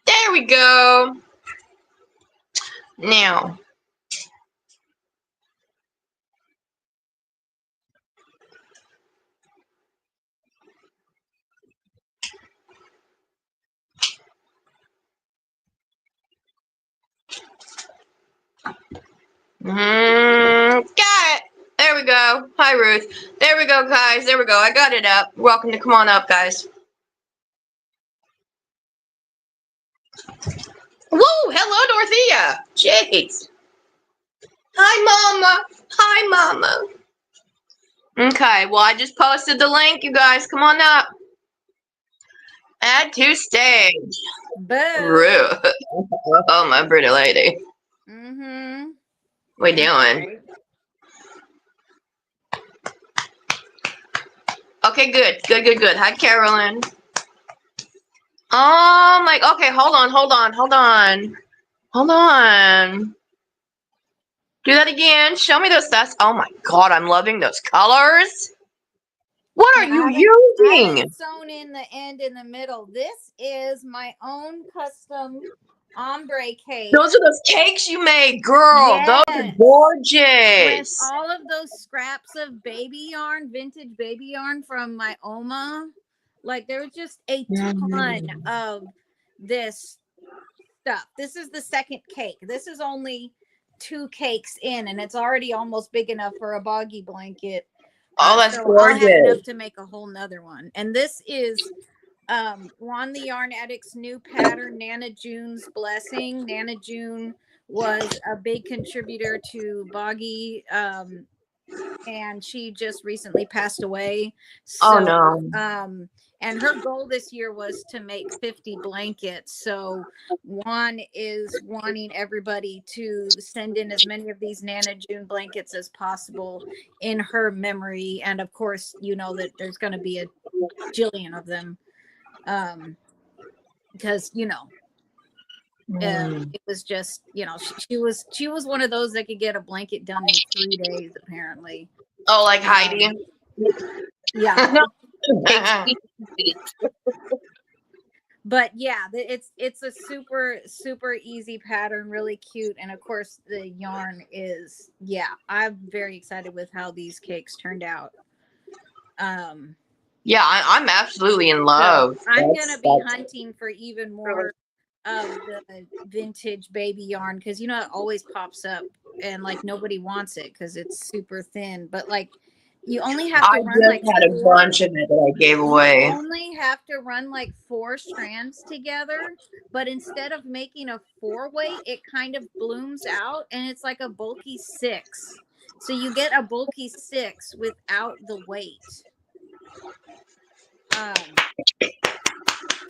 There we go. Now. Got it. There we go. Hi, Ruth. There we go, guys. There we go. I got it up. Welcome to come on up, guys. Whoa, hello, Dorothea. Jeez. Hi, Mama. Hi, Mama. Okay, well, I just posted the link, you guys. Come on up. Add to stage. Boo. Ruth. Oh, my pretty lady. Mm-hmm. What you doing? Okay, good. Hi, Carolyn. Oh, my. Okay, hold on. Do that again. Show me those stats. Oh, my God. I'm loving those colors. What are you using? I sewn in the end in the middle. This is my own custom ombre cake. Those are those cakes you made, girl. Yes. Those are gorgeous. With all of those scraps of baby yarn, vintage baby yarn from my Oma. Like, there was just a ton of this stuff. This is the second cake. This is only 2 cakes in, and it's already almost big enough for a boggy blanket. Oh, that's so gorgeous. I'll have enough to make a whole nother one. And this is Juan the Yarn Addict's new pattern, Nana June's Blessing. Nana June was a big contributor to Boggy, and she just recently passed away. So, oh, no. And her goal this year was to make 50 blankets. So Juan is wanting everybody to send in as many of these Nana June blankets as possible in her memory. And of course, you know that there's going to be a jillion of them. Because, you know, it was just, you know, she was one of those that could get a blanket done in 3 days, apparently. Oh, like Heidi? Yeah. But yeah, it's a super easy pattern, really cute, and of course the yarn is, yeah, I'm very excited with how these cakes turned out. Yeah, I'm absolutely in love. So I'm gonna be hunting for even more of the vintage baby yarn, because you know it always pops up and like nobody wants it because it's super thin, but like you only have to run like had a bunch of it that I gave away. You only have to run like 4 strands together, but instead of making a 4-way, it kind of blooms out and it's like a bulky 6. So you get a bulky 6 without the weight.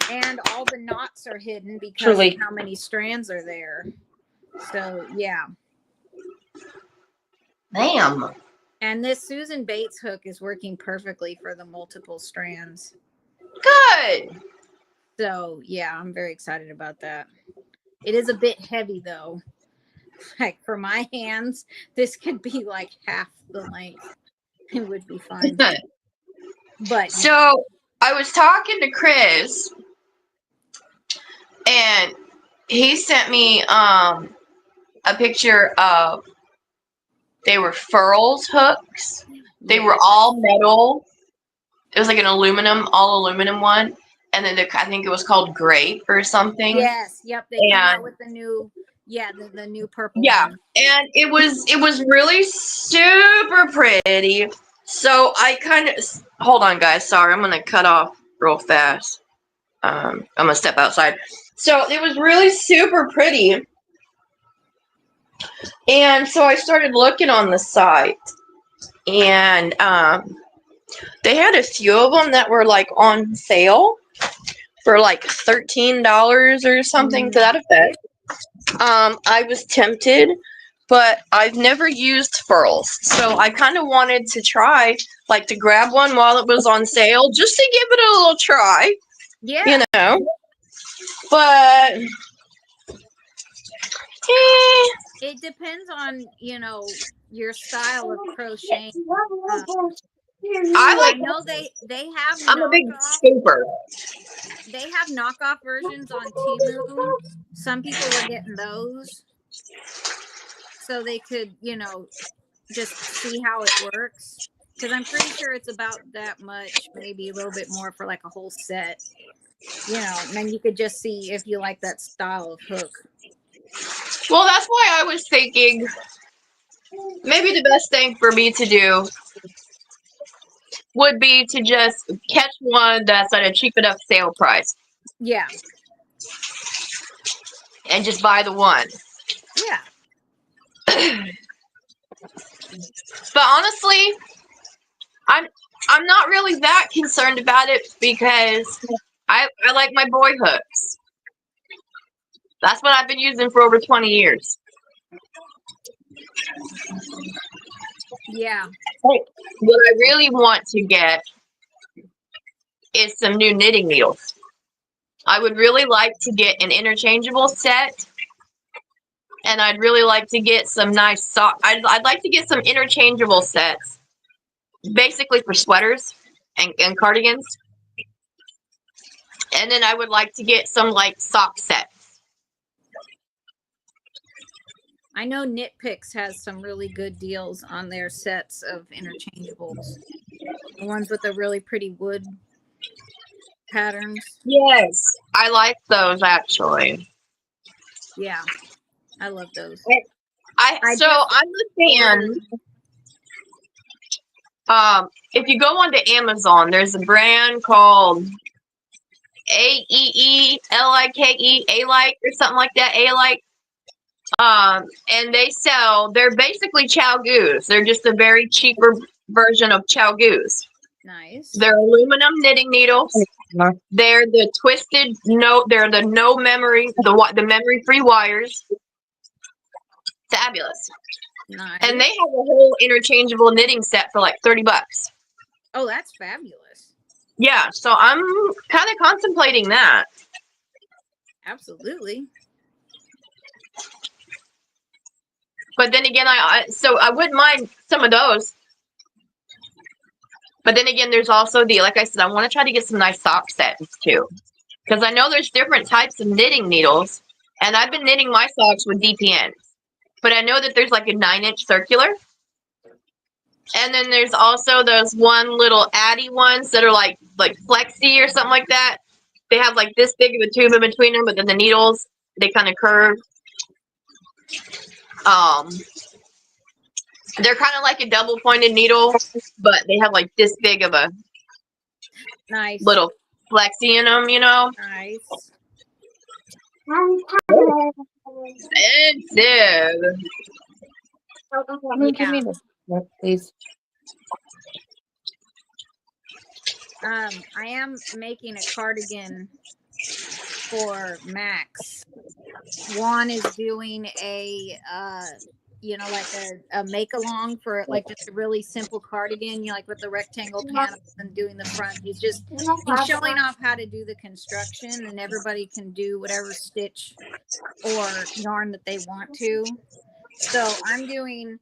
And all the knots are hidden because of how many strands are there. So yeah. Damn. And this Susan Bates hook is working perfectly for the multiple strands. Good. So yeah, I'm very excited about that. It is a bit heavy though. Like for my hands, this could be like half the length. It would be fine. But so I was talking to Chris, and he sent me a picture of, they were Furls hooks. They were all metal. It was like an all aluminum one. And then I think it was called Grape or something. Yes, yep. They came out with the new, the new purple one. And it was really super pretty. So I kind of, hold on guys, sorry, I'm gonna cut off real fast. I'm gonna step outside. So it was really super pretty. And so I started looking on the site, and they had a few of them that were like on sale for like $13 or something to that effect. I was tempted, but I've never used Furls, so I kind of wanted to try, like, to grab one while it was on sale, just to give it a little try. Yeah. You know. But it depends on, you know, your style of crocheting. I know they have. I'm a big scooper. they have knockoff versions on Temu. Some people were getting those so they could, just see how it works. Because I'm pretty sure it's about that much, maybe a little bit more for like a whole set. And then you could just see if you like that style of hook. Well, that's why I was thinking maybe the best thing for me to do would be to just catch one that's at a cheap enough sale price. Yeah. And just buy the one. Yeah. But honestly, I'm not really that concerned about it because I like my boy hooks. That's what I've been using for over 20 years. Yeah. What I really want to get is some new knitting needles. I would really like to get an interchangeable set. And I'd really like to get some nice sock. I'd like to get some interchangeable sets. Basically for sweaters and cardigans. And then I would like to get some like sock sets. I know Knit Picks has some really good deals on their sets of interchangeables. The ones with the really pretty wood patterns. Yes, I like those actually. Yeah, I love those. I'm a fan. If you go onto Amazon, there's a brand called AEELIKE, A-like or something like that, A-like. And they're basically ChiaoGoos. They're just a very cheaper version of ChiaoGoos. Nice. They're aluminum knitting needles. They're the twisted they're the no memory, the memory-free wires. Fabulous. Nice. And they have a whole interchangeable knitting set for like $30. Oh, that's fabulous. Yeah, so I'm kind of contemplating that. Absolutely. But then again, I wouldn't mind some of those. But then again, there's also like I said, I want to try to get some nice sock sets too. Because I know there's different types of knitting needles. And I've been knitting my socks with DPN. But I know that there's like a 9-inch circular. And then there's also those one little Addy ones that are like flexi or something like that. They have like this big of a tube in between them, but then the needles, they kind of curve. They're kind of like a double pointed needle, but they have like this big of a nice little flexi in them, Nice. Expensive. Give me this, please. I am making a cardigan for Max. Juan is doing a like a make along for like just a really simple cardigan, like with the rectangle panels and doing the front. He's showing off how to do the construction, and everybody can do whatever stitch or yarn that they want to. So I'm doing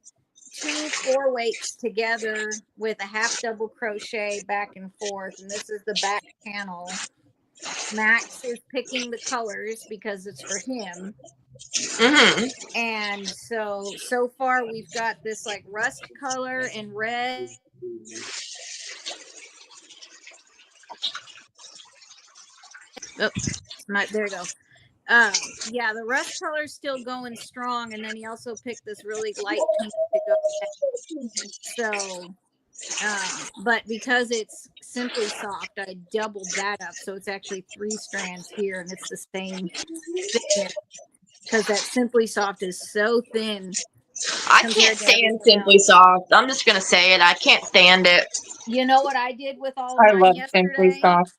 2 4-weights together with a half double crochet back and forth, and this is the back panel. Max is picking the colors because it's for him. Mm-hmm. And so far we've got this like rust color and red. Oh, there you go. Yeah, the rust color is still going strong, and then he also picked this really light pink to go. So, but because it's Simply Soft, I doubled that up, so it's actually 3 strands here, and it's the same thickness because that Simply Soft is so thin. I can't stand Simply Soft. I'm just gonna say it. I can't stand it. You know what I did with all I mine love yesterday? Simply Soft.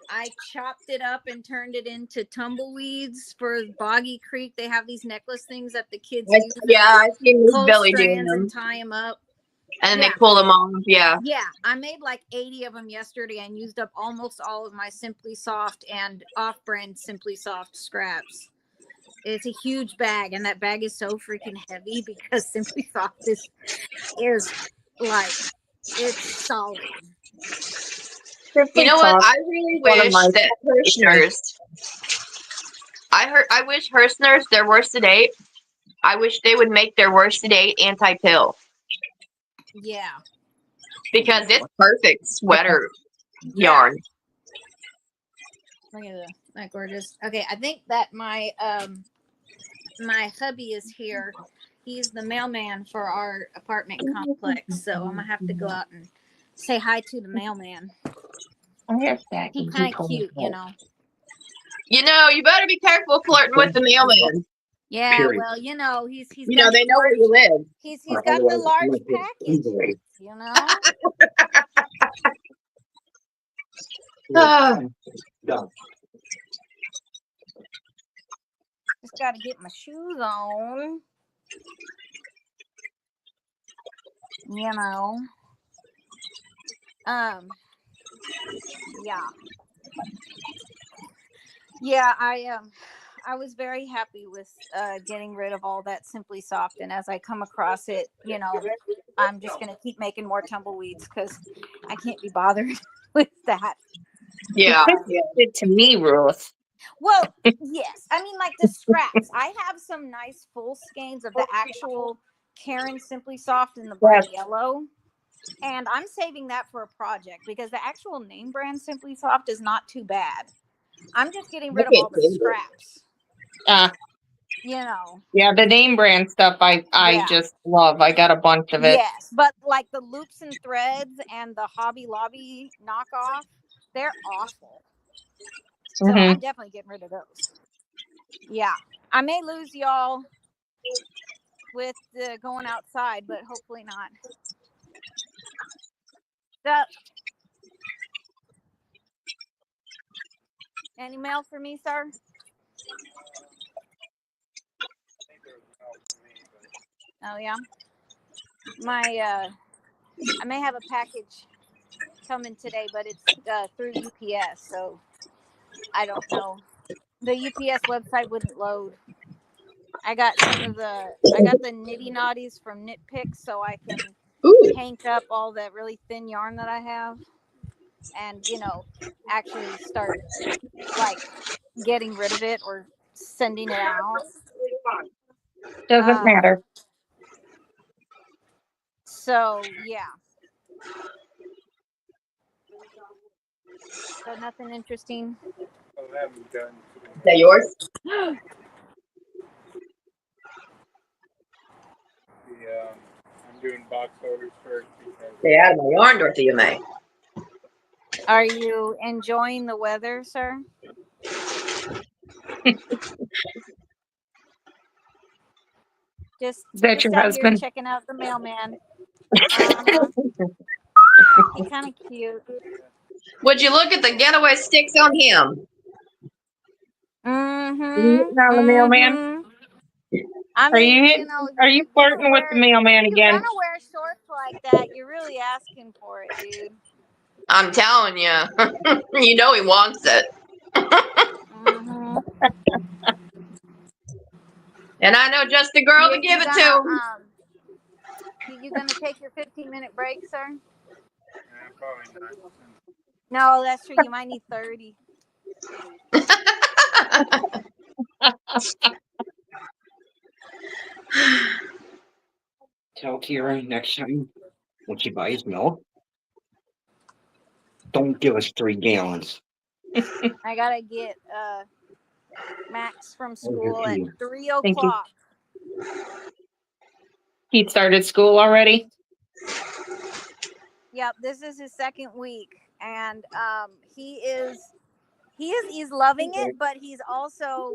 I chopped it up and turned it into tumbleweeds for Boggy Creek. They have these necklace things that the kids use. Yeah, I've seen Miss pull Billy doing strands them. and tie them up. And then they pull them off. Yeah. Yeah, I made like 80 of them yesterday and used up almost all of my Simply Soft and off-brand Simply Soft scraps. It's a huge bag, and that bag is so freaking heavy because Simply Soft is like, it's solid. You know what? I really wish my that Hirschners. I wish Hirschners, their worst to date. I wish they would make their worst to date anti-pill Yeah. because it's perfect sweater yarn. Look at that gorgeous. Okay, I think that my my hubby is here. He's the mailman for our apartment complex, so I'm gonna have to go out and say hi to the mailman. He's kind of cute, you know. You know, you better be careful flirting with the mailman. Yeah, Period. well, you know, he's You got know, they know where you live. he's got the large package, you know. Done. Just got to get my shoes on. You know. Yeah. Yeah, I was very happy with getting rid of all that Simply Soft, and as I come across it, you know, I'm just gonna keep making more tumbleweeds because I can't be bothered with that. Yeah. It to me, Ruth. Well, yes, I mean like the scraps. I have some nice full skeins of the actual Karen Simply Soft in the bright yellow, and I'm saving that for a project because the actual name brand Simply Soft is not too bad. I'm just getting rid of all the scraps. You know. Yeah, the name brand stuff I just love. I got a bunch of it. Yes, but like the loops and threads and the Hobby Lobby knockoff, they're awful. So I'm definitely getting rid of those. Yeah, I may lose y'all with the going outside, but hopefully not. So, any mail for me, sir? Oh yeah. My I may have a package coming today, but it's through UPS, so I don't know. The UPS website wouldn't load. I got the Nitty Naughties from Knit Picks, so I can hank up all that really thin yarn that I have, and you know, actually start like getting rid of it or sending it out. Doesn't matter. So yeah. So nothing interesting. Is that yours? I'm doing box orders first because Stay out of my yarn, Dorothea May. Are you enjoying the weather, sir? Just your out husband? here checking out the mailman. He's kind of cute. Would you look at the getaway sticks on him? Now the mailman. I mean, Are you flirting with the mailman if again? you're gonna wear shorts like that, you're really asking for it, dude. I'm telling you. You know he wants it. And I know just the girl to give it to. You gonna take your 15-minute break, sir? probably not. No, that's true. You might need 30. Tell Kira next time when she buys milk, don't give us 3 gallons. I gotta get Max from school at 3 o'clock. Thank you. He started school already? Yep, this is his second week, and he's loving it, but he's also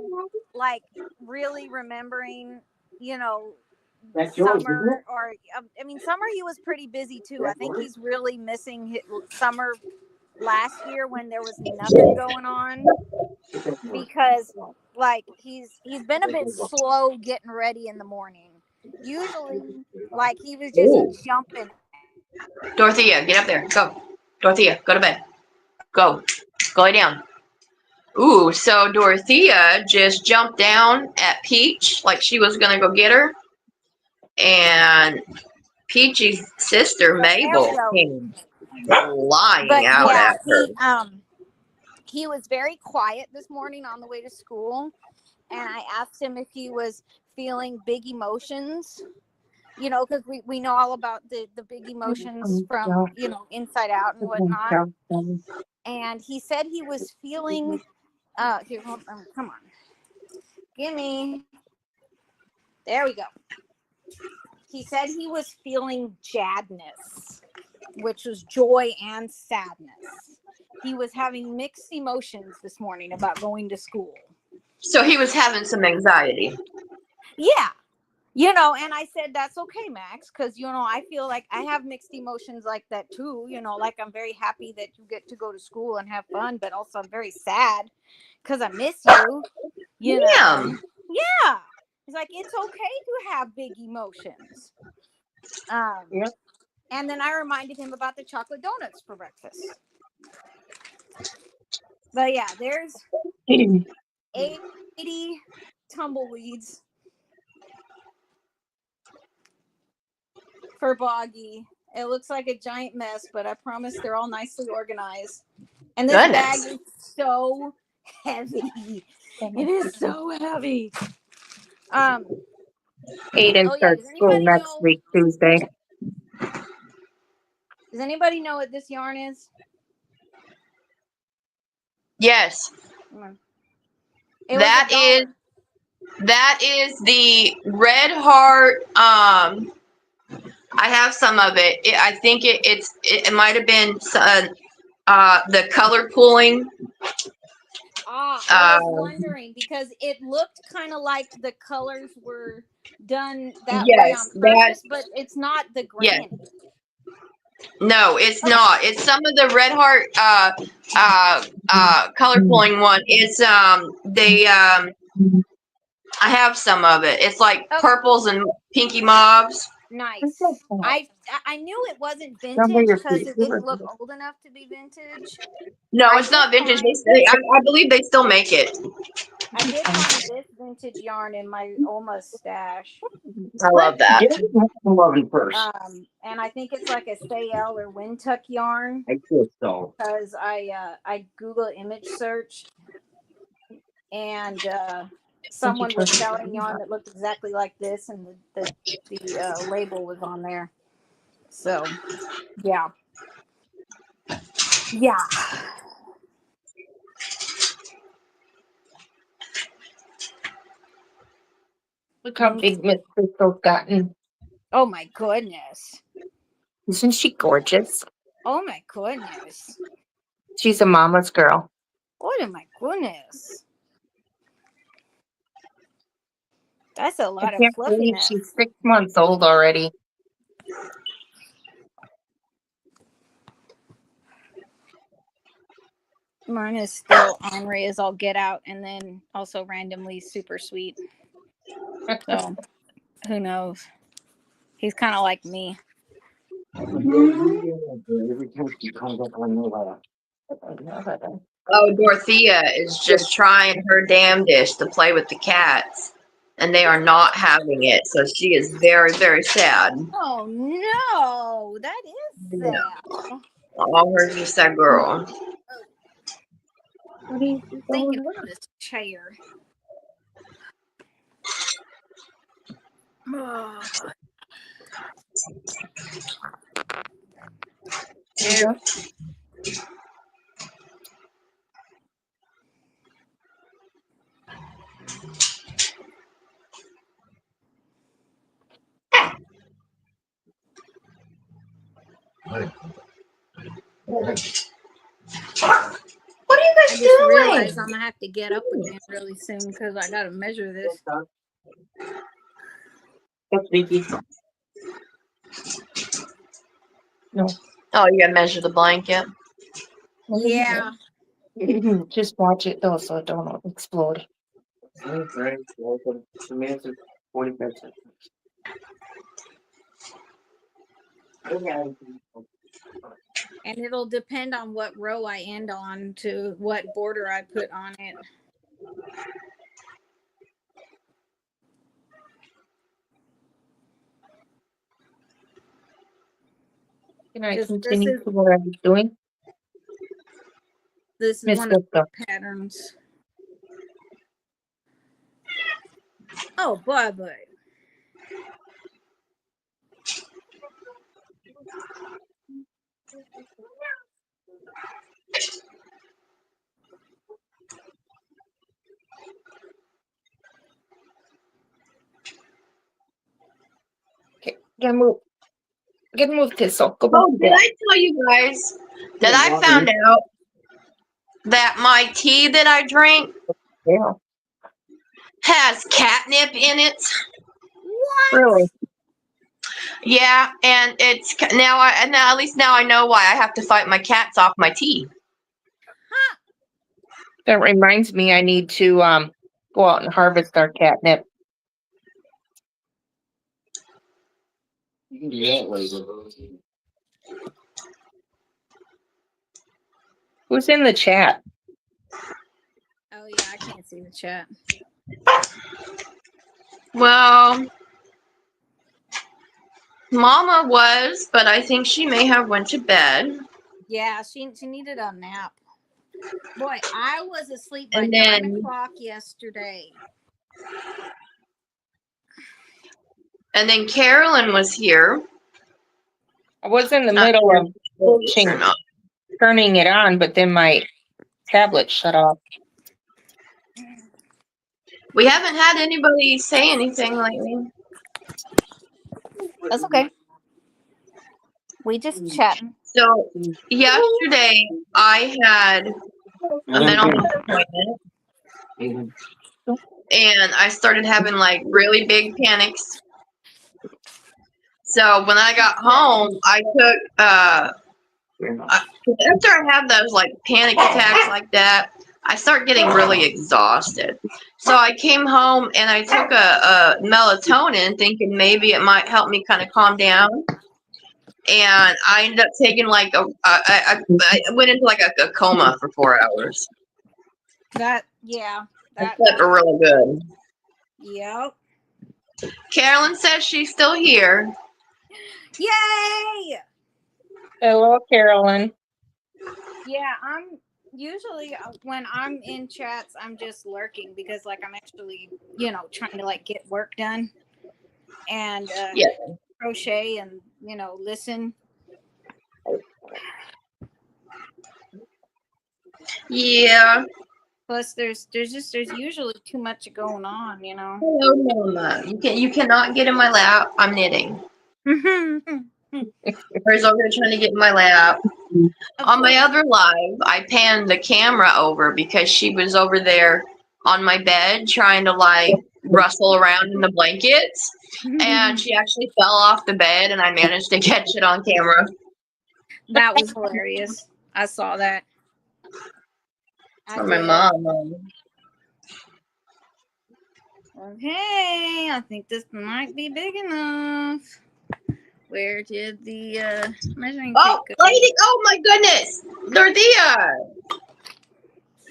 like really remembering, you know, summer. Or I mean, summer he was pretty busy too. I think he's really missing his summer last year when there was nothing going on, because like he's been a bit slow getting ready in the morning. Usually, like he was just jumping. Dorothea, get up there. Go. Dorothea, go to bed. Go. Go lay down. Ooh, so Dorothea just jumped down at Peach like she was going to go get her. And Peachy's sister, Mabel, came. flying But out yeah, at her. he was very quiet this morning on the way to school, and I asked him if he was feeling big emotions, you know, because we know all about the big emotions from, you know, Inside Out and whatnot. And he said he was feeling here, hold on, come on, gimme, there we go. He said he was feeling jadness, which was joy and sadness. He was having mixed emotions this morning about going to school. So he was having some anxiety. Yeah. You know, and I said, that's okay, Max, because, you know, I feel like I have mixed emotions like that too. You know, like I'm very happy that you get to go to school and have fun, but also I'm very sad because I miss you, you know. Yeah. Yeah. It's like, it's okay to have big emotions. Yep. And then I reminded him about the chocolate donuts for breakfast. But yeah, there's 80 tumbleweeds for Boggy. It looks like a giant mess, but I promise they're all nicely organized. And this bag is so heavy. It is so heavy. Aiden starts school next week, Tuesday. Does anybody know what this yarn is? Yes. That is the Red Heart. I have some of it. I think it might have been the color pooling. I was wondering because it looked kind of like the colors were done that way on purpose, but it's not the granny. Yes. No, it's not. It's some of the Red Heart color pulling one. It's I have some of it. It's like purples and pinky mauves. Nice. I knew it wasn't vintage because it didn't look old enough to be vintage. No, it's not vintage. I believe they still make it. I did find this vintage yarn in my Oma stash. I love that. And I think it's like a Sayel or Windtuck yarn. I think so. Because I Google image searched and someone was selling yarn that looked exactly like this, and the label was on there. So, yeah. Look how big Miss Crystal's gotten. Oh my goodness. Isn't she gorgeous? Oh my goodness. She's a mama's girl. Oh my goodness. That's a lot of fluffiness. She's 6 months old already. Mine is still ornery as all get out, and then also randomly super sweet. So, who knows? He's kind of like me. Every time she comes up on the Oh, Dorothea is just trying her damnedest to play with the cats, and they are not having it. So she is very, very sad. Oh no, that is sad. All her just sad girl. What are you thinking about this chair? Oh. Yeah. What are you guys I just doing? realized I'm gonna have to get up again really soon because I gotta measure this. That's baby. No. Oh, you gotta measure the blanket. Yeah. Just watch it though, so it don't explode. Right, welcome. Samantha, 45 seconds. And it'll depend on what row I end on to what border I put on it. Can I This continue is to what I was doing? this is Miss one of Lipka. the patterns. Oh, boy. Okay, gotta move. Gotta move, Thistle. Go back Oh, to did bed. I tell you guys that I found out that my tea that I drink Yeah. has catnip in it? What? Really? Yeah, and it's now and now at least now I know why I have to fight my cats off my tea. That reminds me, I need to go out and harvest our catnip. You can do that later. Who's in the chat? Oh yeah, I can't see the chat. Well, Mama was, but I think she may have went to bed. Yeah, she needed a nap. Boy, I was asleep by And 9 then o'clock yesterday. Carolyn was here. I was in the Not middle sure of if it's or finishing not. turning it on, but then my tablet shut off. We haven't had anybody say anything lately. That's okay. We just chatting. So yesterday I had a mental health appointment and I started having like really big panics. So when I got home, I took after I have those like panic attacks like that, I start getting really exhausted. So I came home and I took a melatonin thinking maybe it might help me kind of calm down. And I ended up taking like I went into like a coma for 4 hours. I slept really good. Yep. Carolyn says she's still here. Yay! Hello, Carolyn. Yeah, I'm usually when I'm in chats, I'm just lurking because like I'm actually, trying to like get work done and Yeah. crochet and listen. Yeah. Plus, there's usually too much going on, Hello, Mama. You cannot get in my lap. I'm knitting. Where's over here trying to get in my lap? On my other live, I panned the camera over because she was over there on my bed trying to like rustle around in the blankets, and she actually fell off the bed, and I managed to catch it on camera. That was hilarious. I saw that. For my mom. Okay, I think this might be big enough. Where did the measuring tape go? Lady! Oh my goodness! Dorothea!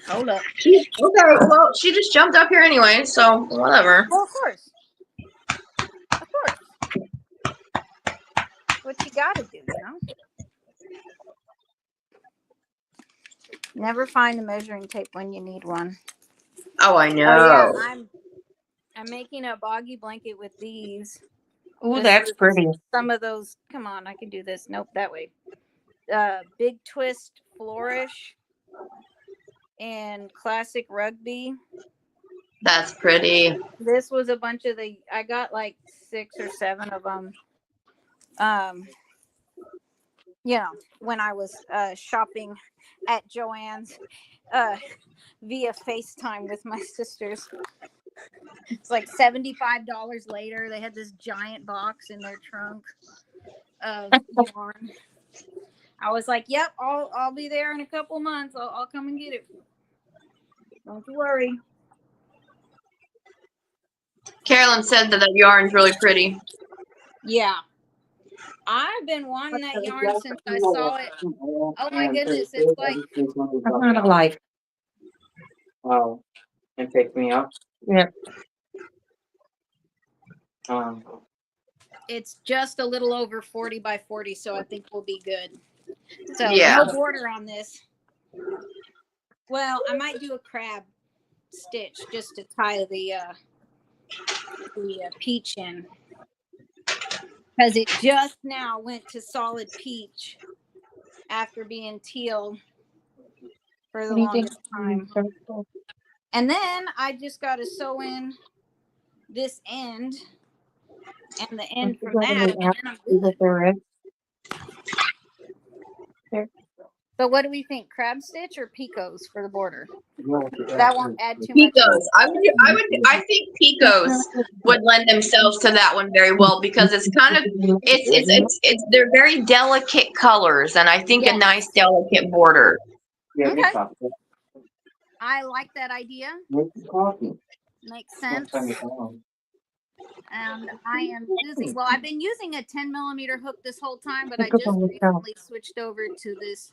Hold up. Okay, well, she just jumped up here anyway, so whatever. Well, of course. Of course. What you gotta do, Never find a measuring tape when you need one. Oh, I know. Oh yeah, I'm making a boggy blanket with these. Oh, that's pretty. Some of those. Come on, I can do this. Nope, that way. Big Twist Flourish and Classic Rugby. That's pretty. This was a bunch of I got like 6 or 7 of them. When I was shopping at Joann's via FaceTime with my sisters. It's like $75 later. They had this giant box in their trunk of yarn. I was like, "Yep, I'll be there in a couple months. I'll come and get it. Don't you worry." Carolyn said that yarn's really pretty. Yeah, I've been wanting that yarn since I saw it. Oh my goodness, it's like I'm not alive. Oh, and pick me up. Yeah. it's just a little over 40 by 40, so I think we'll be good. So Yeah. no border on this. Well, I might do a crab stitch just to tie the peach in, because it just now went to solid peach after being teal for the longest time. And then I just got to sew in this end and the end from that. And then I'm good. So what do we think? Crab stitch or picots for the border? That won't add too much. Picos. I think picos would lend themselves to that one very well because it's kind of it's they're very delicate colors and I think a nice delicate border. Yeah, Okay. me talk. I like that idea. Make some coffee. Makes sense. Time is long. And I am using, well, I've been using a 10 millimeter hook this whole time, but I just recently switched over to this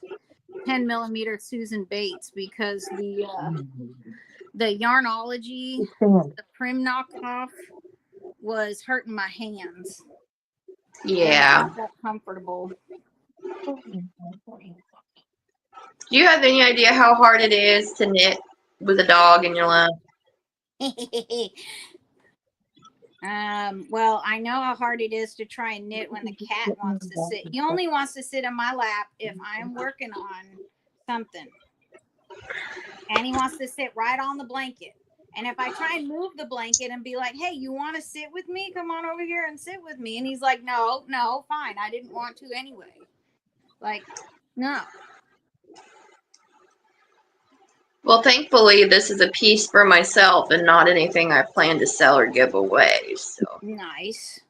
10 millimeter Susan Bates because the Yarnology, the Prim knockoff, was hurting my hands. Yeah. I felt comfortable. Do you have any idea how hard it is to knit with a dog in your lap? Well, I know how hard it is to try and knit when the cat wants to sit. He only wants to sit in my lap if I'm working on something. And he wants to sit right on the blanket. And if I try and move the blanket and be like, hey, you want to sit with me? Come on over here and sit with me. And he's like, no, fine. I didn't want to anyway. Like, no. Well, thankfully, this is a piece for myself and not anything I plan to sell or give away. So Nice.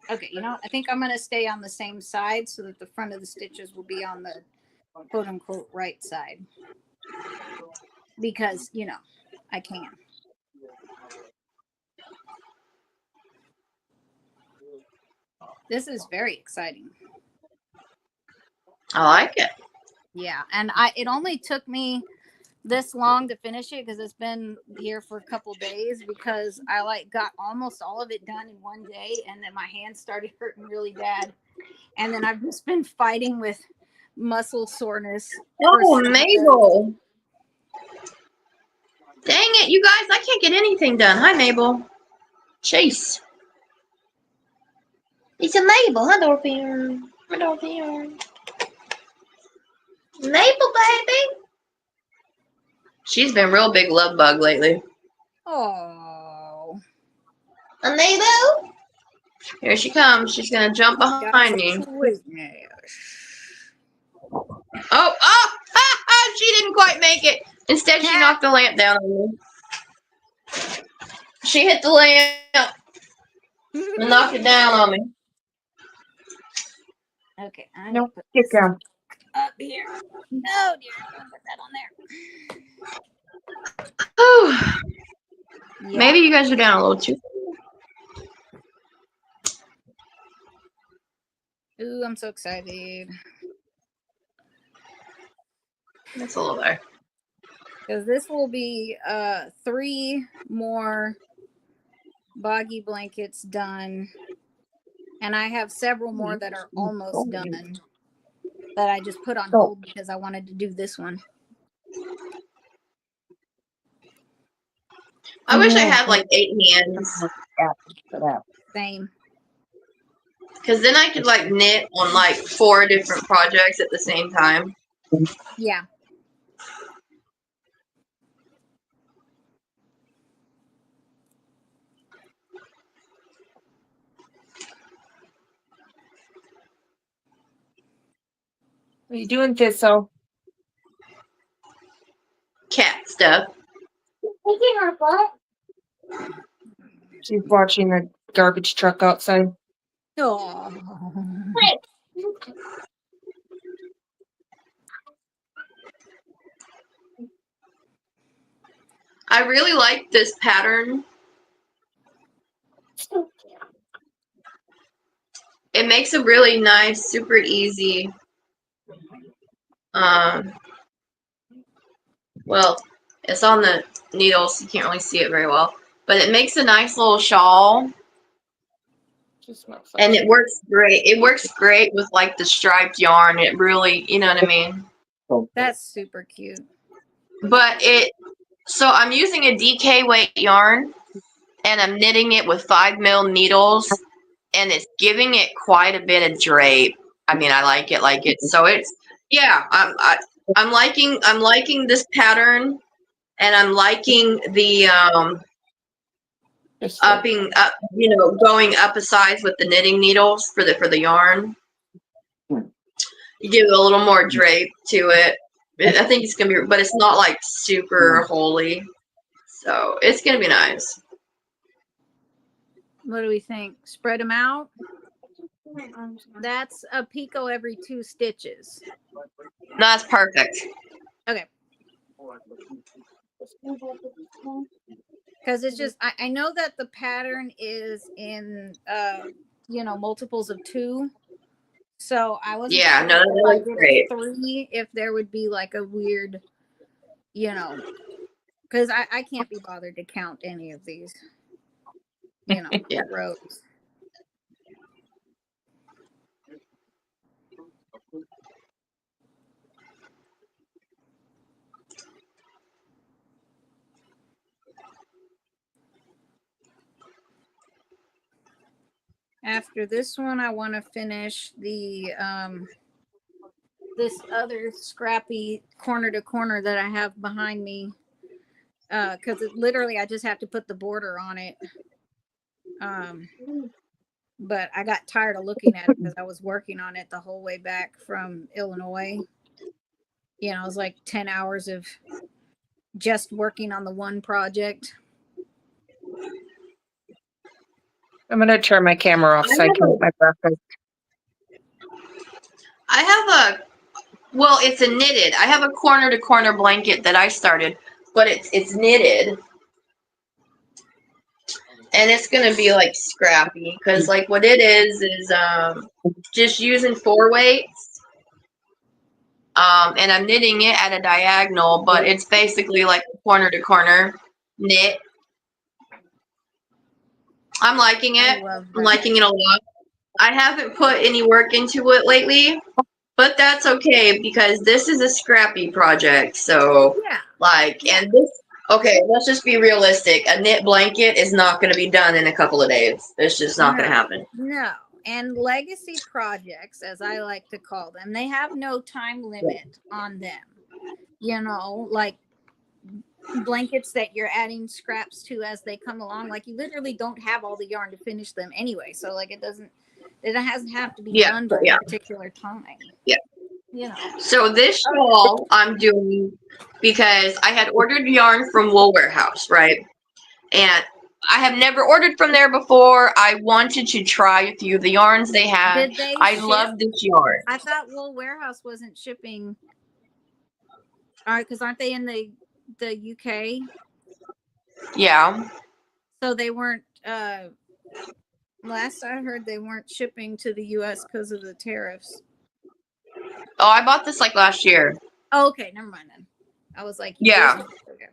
Okay, I think I'm going to stay on the same side so that the front of the stitches will be on the quote unquote right side. Because, I can. This is very exciting. I like it. Yeah, and it only took me this long to finish it because it's been here for a couple days because I got almost all of it done in one day and then my hands started hurting really bad. And then I've just been fighting with muscle soreness. Oh, Mabel. Dang it, you guys, I can't get anything done. Hi, Mabel. Chase. It's a Mabel. Hi, Dorothy. Hi, Dorothy. Mabel, baby. She's been real big love bug lately. Oh. A Mabel? Here she comes. She's going to jump behind me. Oh, she didn't quite make it. Instead, she knocked the lamp down on me. She hit the lamp and knocked it down on me. Okay. No, get down. Up here. No, dear. Don't put that on there. Yeah. Maybe you guys are down a little too. Ooh, I'm so excited. That's a little better. Because this will be 3 more boggy blankets done. And I have several more that are almost done that I just put on hold because I wanted to do this one. I wish I had like 8 hands. Same. Because then I could like knit on like 4 different projects at the same time. Yeah. What are you doing, Thistle? Cat stuff. She's watching the garbage truck outside. Oh. I really like this pattern. It makes a really nice, super easy, well, it's on the needle, so you can't really see it very well, but it makes a nice little shawl. Just smells like And it works great. It works great with like the striped yarn. It really, you know what I mean? That's super cute. But so I'm using a DK weight yarn and I'm knitting it with 5 mil needles and it's giving it quite a bit of drape. I mean, I like it. So yeah, I'm liking this pattern and I'm liking the just like, going up a size with the knitting needles for the yarn. You give it a little more drape to it. I think it's gonna be, but it's not like super holy, so it's gonna be nice. What do we think? Spread them out. That's a picot every 2 stitches. No, that's perfect. Okay. Because it's just, I know that the pattern is in, multiples of 2. So I wasn't Yeah, sure no, if that I looks did great. a 3, if there would be like a weird, because I can't be bothered to count any of these, Yeah. rows. After this one, I want to finish the this other scrappy corner to corner that I have behind me, because literally I just have to put the border on it. But I got tired of looking at it because I was working on it the whole way back from Illinois. It was like 10 hours of just working on the one project. I'm gonna turn my camera off so I can eat my breakfast. It's a knitted. I have a corner to corner blanket that I started, but it's knitted. And it's gonna be like scrappy because like what it is just using 4 weights. And I'm knitting it at a diagonal, but it's basically like a corner to corner knit. I'm liking it. I'm liking it a lot. I haven't put any work into it lately, but that's okay because this is a scrappy project. So let's just be realistic. A knit blanket is not going to be done in a couple of days. It's just not going to happen. No. And legacy projects, as I like to call them, they have no time limit on them. Like blankets that you're adding scraps to as they come along. Like you literally don't have all the yarn to finish them anyway. So like it hasn't have to be done by a particular time. Yeah. So this shawl I'm doing because I had ordered yarn from Wool Warehouse, right? And I have never ordered from there before. I wanted to try a few of the yarns they had. Did they I ship? love this yarn. I thought Wool Warehouse wasn't shipping. All right, because aren't they in the UK? Yeah. So they weren't. Last I heard, they weren't shipping to the US because of the tariffs. Oh, I bought this like last year. Oh, okay, never mind then. I was like, yeah. Okay.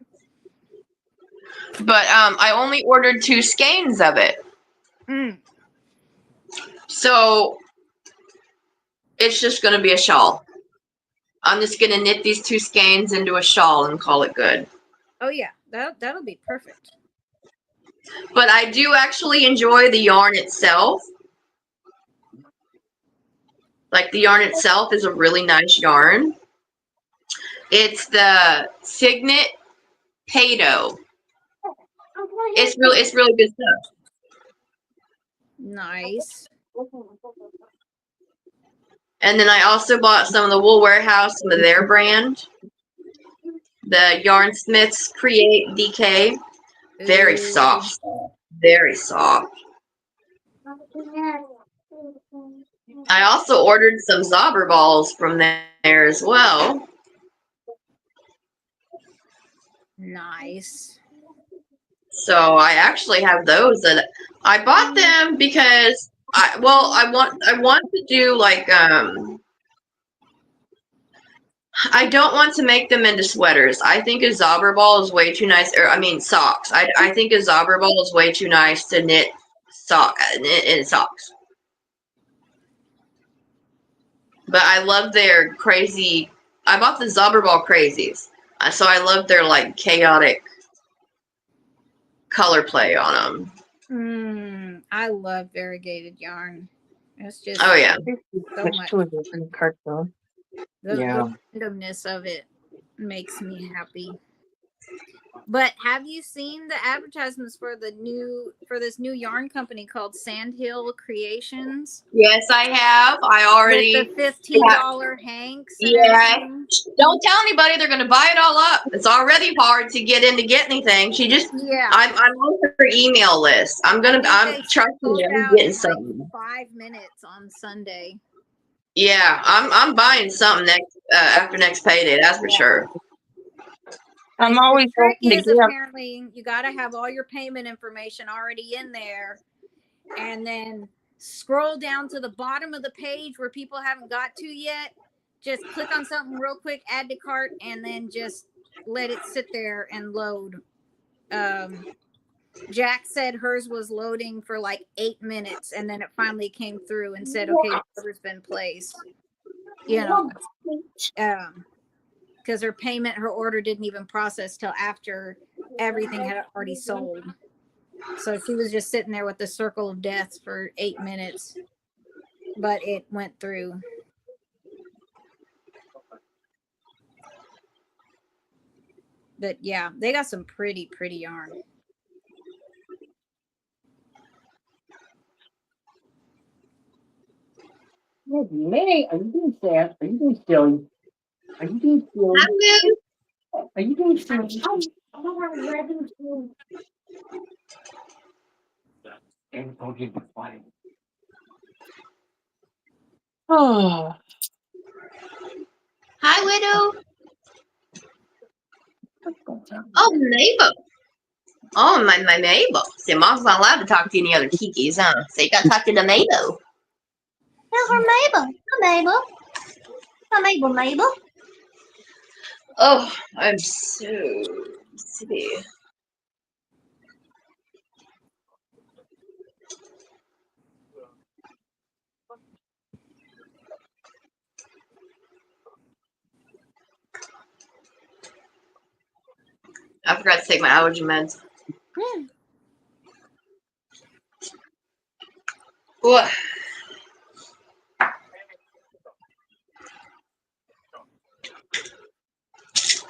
But I only ordered 2 skeins of it. So it's just going to be a shawl. I'm just going to knit these 2 skeins into a shawl and call it good. Oh yeah, that'll be perfect. But I do actually enjoy the yarn itself. Like the yarn itself is a really nice yarn. It's the Signet Pado. It's really good stuff. Nice. And then I also bought some of the Wool Warehouse, some of their brand. The Yarnsmiths Create DK. Very soft. Very soft. I also ordered some Zobber balls from there as well. Nice. So I actually have those that I bought them because I want to do like I don't want to make them into sweaters. I think a Zobber ball is way too nice. Or I mean socks. I think a Zobber ball is way too nice to knit socks. But I love their crazy. I bought the Zauberball crazies, so I love their like chaotic color play on them. I love variegated yarn. It's just Oh yeah. so Much much. to it in the cartoon. The randomness of it makes me happy. But have you seen the advertisements for this new yarn company called Sandhill Creations? Yes, I have. I already. With the $15 Hanks. And Yeah. everything? Don't tell anybody. They're going to buy it all up. It's already hard to get in to get anything. She just. Yeah. I'm on her email list. I'm trusting sold you. I'm out getting in, something. 5 minutes on Sunday. Yeah, I'm buying something next after next payday. That's for sure. I'm always The trick hoping to is give. apparently you got to have all your payment information already in there, and then scroll down to the bottom of the page where people haven't got to yet. Just click on something real quick, add to cart, and then just let it sit there and load. Jack said hers was loading for like 8 minutes, and then it finally came through and said, "Okay, the order's been placed." You know, because her order didn't even process till after everything had already sold. So she was just sitting there with the circle of death for 8 minutes, but it went through. But yeah, they got some pretty yarn. May, are you being sad? Are you being silly? Are you being silly? Are you being silly? And don't get quiet. Oh, Hi, Widow. Oh, Mabel. Oh, my Mabel. See, Mom's not allowed to talk to any other Kikis, huh? So you got to talk to the Mabel. Hello, Mabel. Hi, Mabel. Hi, Mabel. Oh, I'm so sippy. I forgot to take my allergy meds. What?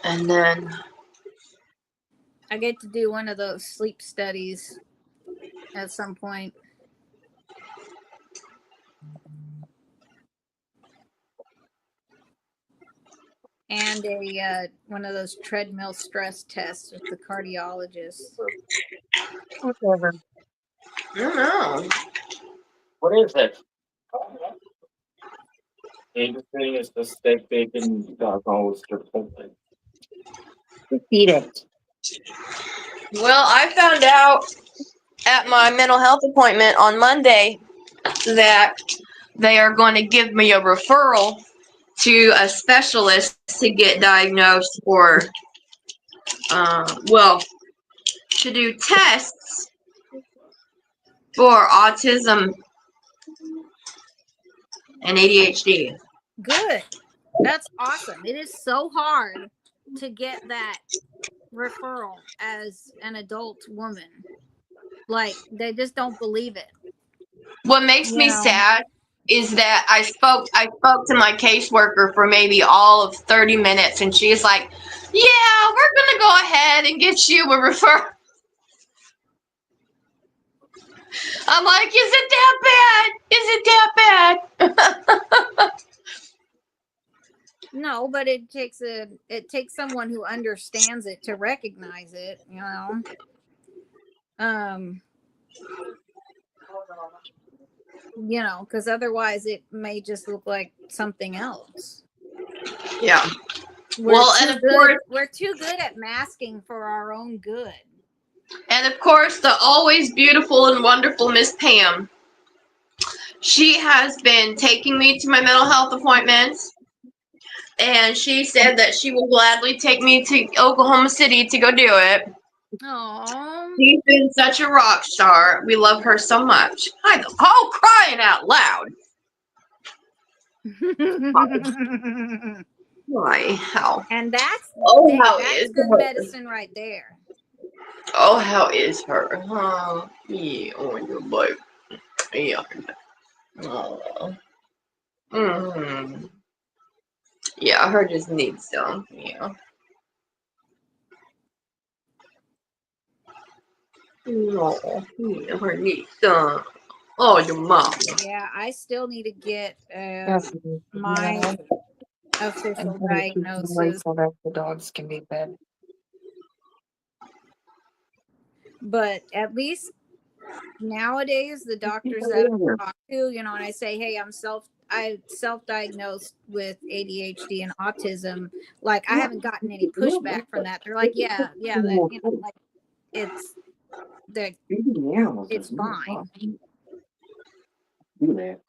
And then I get to do one of those sleep studies at some point. And a one of those treadmill stress tests with the cardiologist. whatever. I don't know. What is it? Anything is the steak, bacon, doggone with Chipotle. Eat it. Well, I found out at my mental health appointment on Monday that they are going to give me a referral to a specialist to get diagnosed or, to do tests for autism and ADHD. Good. That's awesome. It is so hard to get that referral as an adult woman. Like, they just don't believe it. What makes me Yeah. sad is that I spoke to my caseworker for maybe all of 30 minutes, and she's like, "Yeah, we're gonna go ahead and get you a referral." I'm like, "Is it that bad? Is it that bad?" No, but it takes someone who understands it to recognize it, you know. You know, because otherwise it may just look like something else. Yeah. We're too good at masking for our own good. And of course, the always beautiful and wonderful Miss Pam. She has been taking me to my mental health appointments, and she said that she will gladly take me to Oklahoma City to go do it. Oh. She's been such a rock star. We love her so much. Crying out loud. Why? How? And that's Oh, how that's is good her? medicine right there. Oh, how is her? Yeah, on your butt. Yeah. Oh. Yeah, her just needs some. Yeah. Oh, yeah, her needs some. Oh, your mom. Yeah, I still need to get That's my official diagnosis, so that the dogs can be fed. but at least nowadays the doctors that I talk to, and I say, hey, I self-diagnosed with ADHD and autism. Like, I haven't gotten any pushback from that. They're like, yeah, that like it's that it's fine. Do that.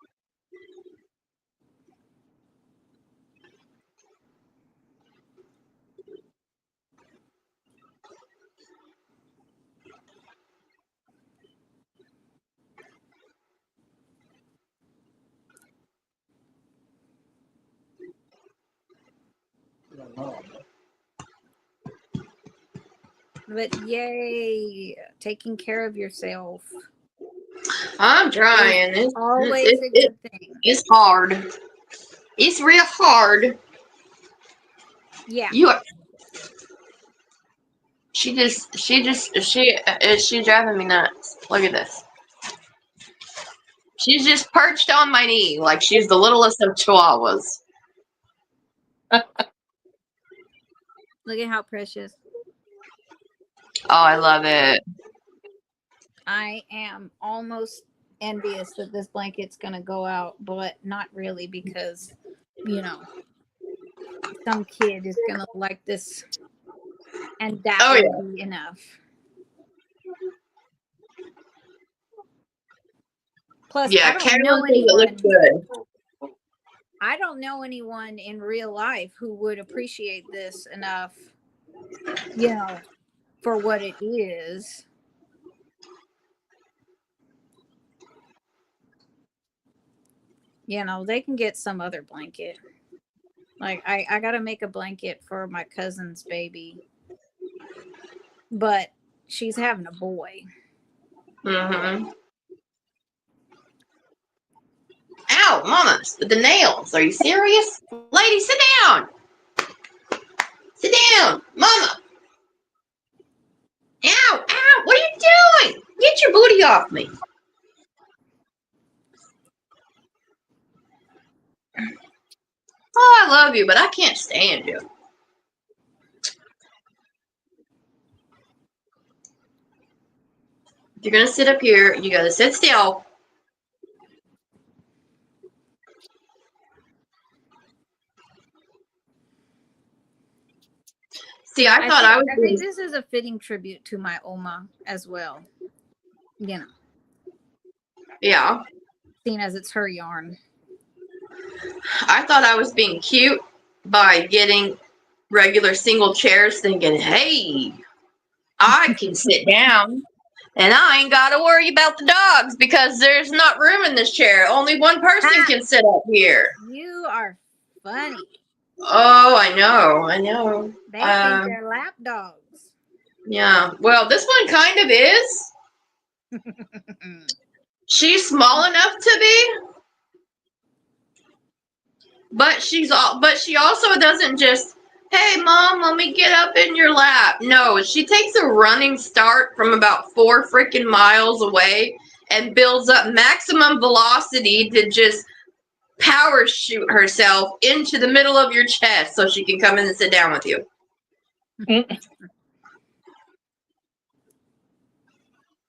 But yay, taking care of yourself. I'm trying. Always a good thing. It's hard. It's real hard. Yeah. She's driving me nuts. Look at this. She's just perched on my knee like she's the littlest of chihuahuas. Look at how precious. Oh, I love it. I am almost envious that this blanket's going to go out, but not really, because, some kid is going to like this, and that would be enough. Plus, I don't know anyone. I don't know anyone in real life who would appreciate this enough, for what it is. They can get some other blanket. Like, I got to make a blanket for my cousin's baby, but she's having a boy. Mm-hmm. Ow, Mama, the nails. Are you serious? Lady, sit down. Sit down, Mama. Ow, ow, what are you doing? Get your booty off me. Oh, I love you, but I can't stand you. If you're going to sit up here, you got to sit still. See, I think this is a fitting tribute to my Oma as well. Yeah. Seeing as it's her yarn. I thought I was being cute by getting regular single chairs, thinking, hey, I can sit down and I ain't got to worry about the dogs because there's not room in this chair. Only one person can sit up here. You are funny. Oh, I know. They think they're lap dogs. Yeah. Well, this one kind of is. She's small enough to be, but she also doesn't just, hey, Mom, let me get up in your lap. No, she takes a running start from about 4 freaking miles away and builds up maximum velocity to just power shoot herself into the middle of your chest so she can come in and sit down with you.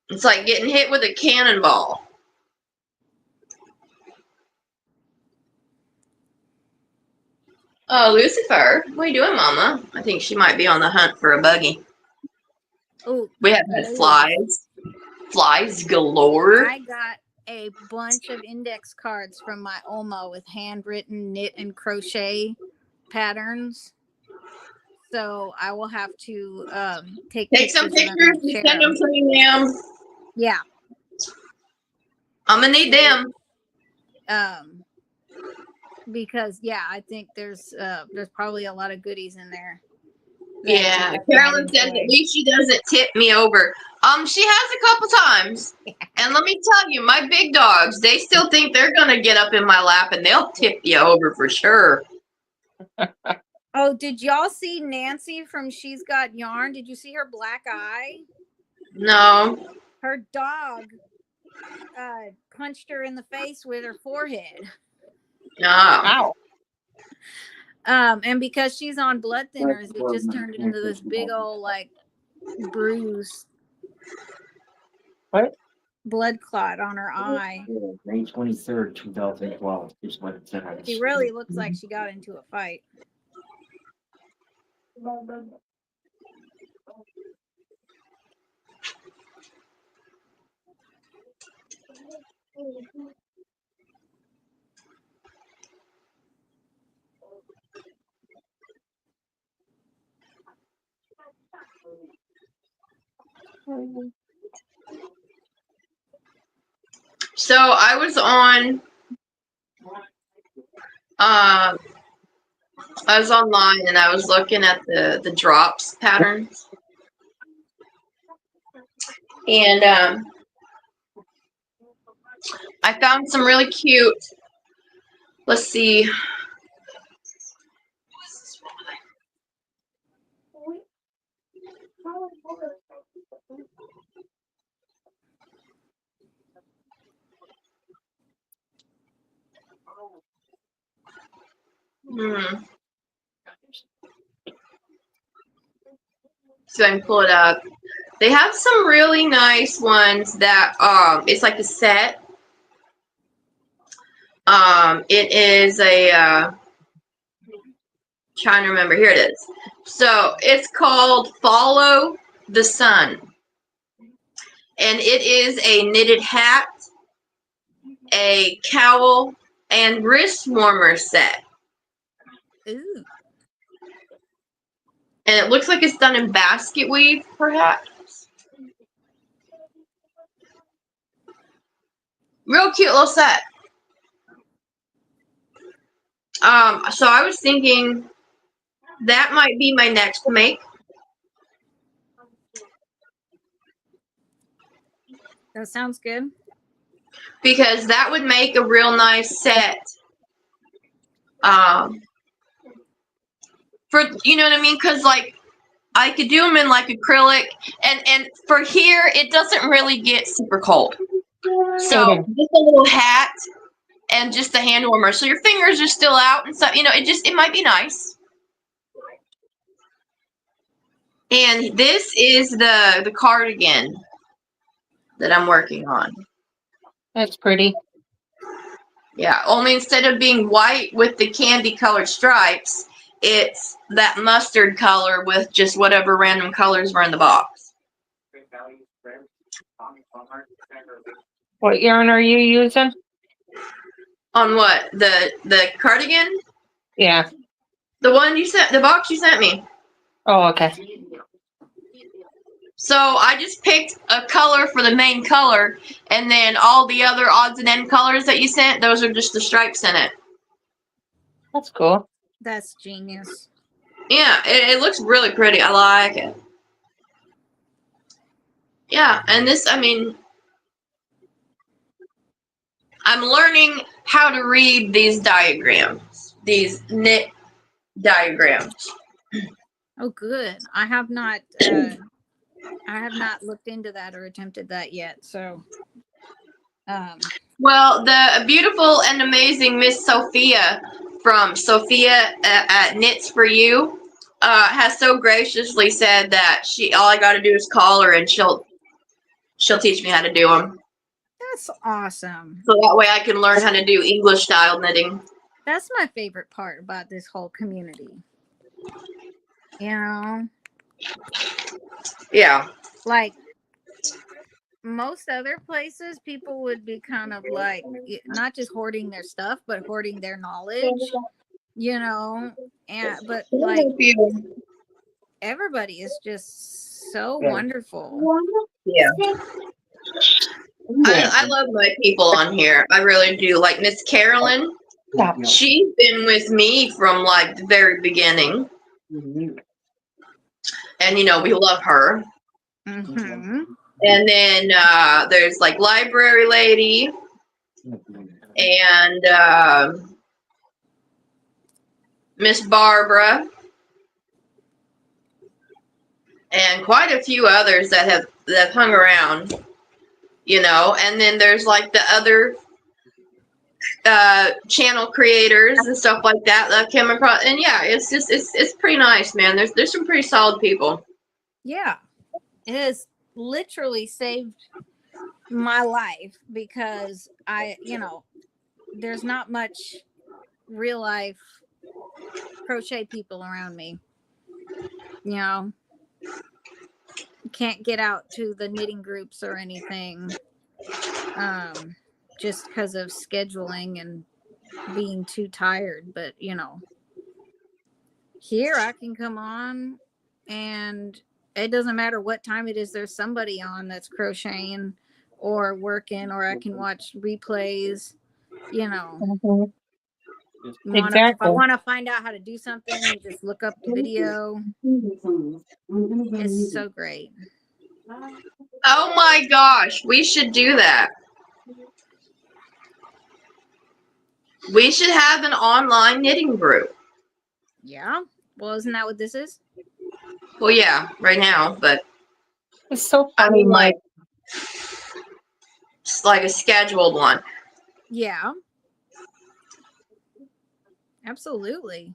It's like getting hit with a cannonball. Oh, Lucifer, what are you doing, Mama? I think she might be on the hunt for a buggy. Oh, we have had flies galore. I got a bunch of index cards from my Oma with handwritten knit and crochet patterns. So I will have to take some of them pictures and and share send them to me, ma'am. Yeah. I'm gonna need them. Because I think there's probably a lot of goodies in there. that Yeah, you guys might Carolyn says enjoy. at least she doesn't tip me over. She has a couple times. And let me tell you, my big dogs, they still think they're gonna get up in my lap and they'll tip you over for sure. Oh, did y'all see Nancy from She's Got Yarn? Did you see her black eye? No. Her dog punched her in the face with her forehead. No. Ow. And because she's on blood thinners, it just turned into this big old like bruise. What? Blood clot on her eye. May 23rd, 2012 is what it said. She really looks like she got into a fight. So I was on I was online and I was looking at the drops patterns. And I found some really cute. Let's see. So I can pull it up. They have some really nice ones that it's like a set. It is a trying to remember. Here it is. So it's called Follow the Sun. And it is a knitted hat, a cowl, and wrist warmer set. Ooh. And it looks like it's done in basket weave, perhaps. Real cute little set. So I was thinking that might be my next make. That sounds good. Because that would make a real nice set. For, you know what I mean? Because like I could do them in like acrylic, and for here it doesn't really get super cold. So just a little hat and just a hand warmer, so your fingers are still out and stuff. You know, it might be nice. And this is the cardigan that I'm working on. That's pretty. Yeah, only instead of being white with the candy colored stripes, it's that mustard color with just whatever random colors were in the box. What yarn are you using? On what? The cardigan? Yeah. The one you sent, the box you sent me. Oh, okay. So I just picked a color for the main color, and then all the other odds and end colors that you sent, those are just the stripes in it. That's cool. That's genius. Yeah, it looks really pretty. I like it. Yeah, and this, I mean, I'm learning how to read these diagrams, these knit diagrams. Oh, good. I have not looked into that or attempted that yet. So, Well, the beautiful and amazing Miss Sophia from Sophia at Knits for You has so graciously said that all I got to do is call her and she'll teach me how to do them. that's awesome. So that way I can learn how to do English style knitting. That's my favorite part about this whole community. You know? Yeah. Like most other places, people would be kind of like not just hoarding their stuff, but hoarding their knowledge, you know? But like everybody is just so Yeah. wonderful. Yeah. I love my people on here. I really do. Like Miss Carolyn, Yeah. she's been with me from like the very beginning. Mhm. And you know, we love her. Mm-hmm. And then there's like Library Lady and Miss Barbara and quite a few others that have hung around, you know. And then there's like the other channel creators and stuff like that that came across. And yeah, it's just it's pretty nice, man. There's some pretty solid people. Yeah, it has literally saved my life because there's not much real life crochet people around me. You know, can't get out to the knitting groups or anything, just because of scheduling and being too tired. But here I can come on, and it doesn't matter what time it is. There's somebody on that's crocheting or working, or I can watch replays. Mhm. If Exactly. I want to find out how to do something, you just look up the video. It's so great. Oh my gosh, we should do that. We should have an online knitting group. Yeah. Well, isn't that what this is? Well, yeah, right now, but It's so I funny, mean, like, it's like a scheduled one. Yeah. Absolutely.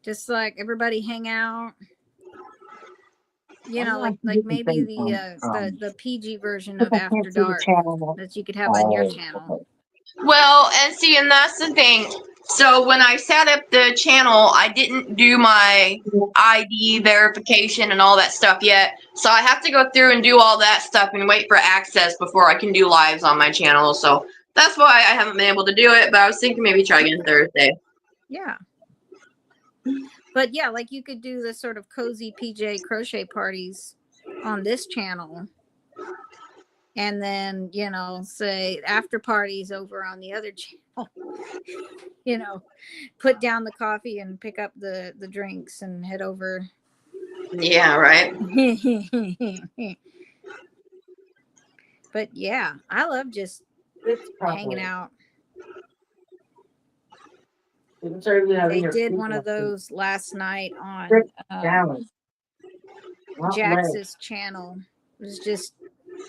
Just like everybody hang out. Like maybe the PG version of After Dark that you could have on your channel. Well, and see, and that's the thing. So when I set up the channel, I didn't do my ID verification and all that stuff yet. So I have to go through and do all that stuff and wait for access before I can do lives on my channel. So that's why I haven't been able to do it. But I was thinking maybe try again Thursday. Yeah. But yeah, like you could do the sort of cozy PJ crochet parties on this channel. And then, say after parties over on the other channel. Put down the coffee and pick up the drinks and head over. Yeah, right. But yeah, I love just hanging out. They did one of those last night on Jax's channel. It was just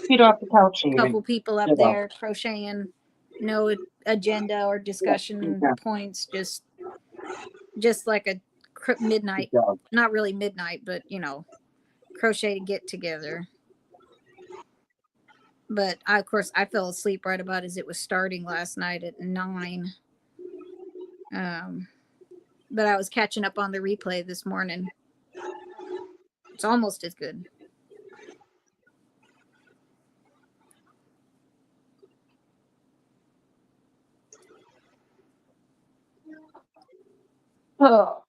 feet off the couch. a couple people up there crocheting, no agenda or discussion points, just like a midnight, not really midnight, but crochet get together. But of course I fell asleep right about as it was starting last night at 9. But I was catching up on the replay this morning. It's almost as good. Oh.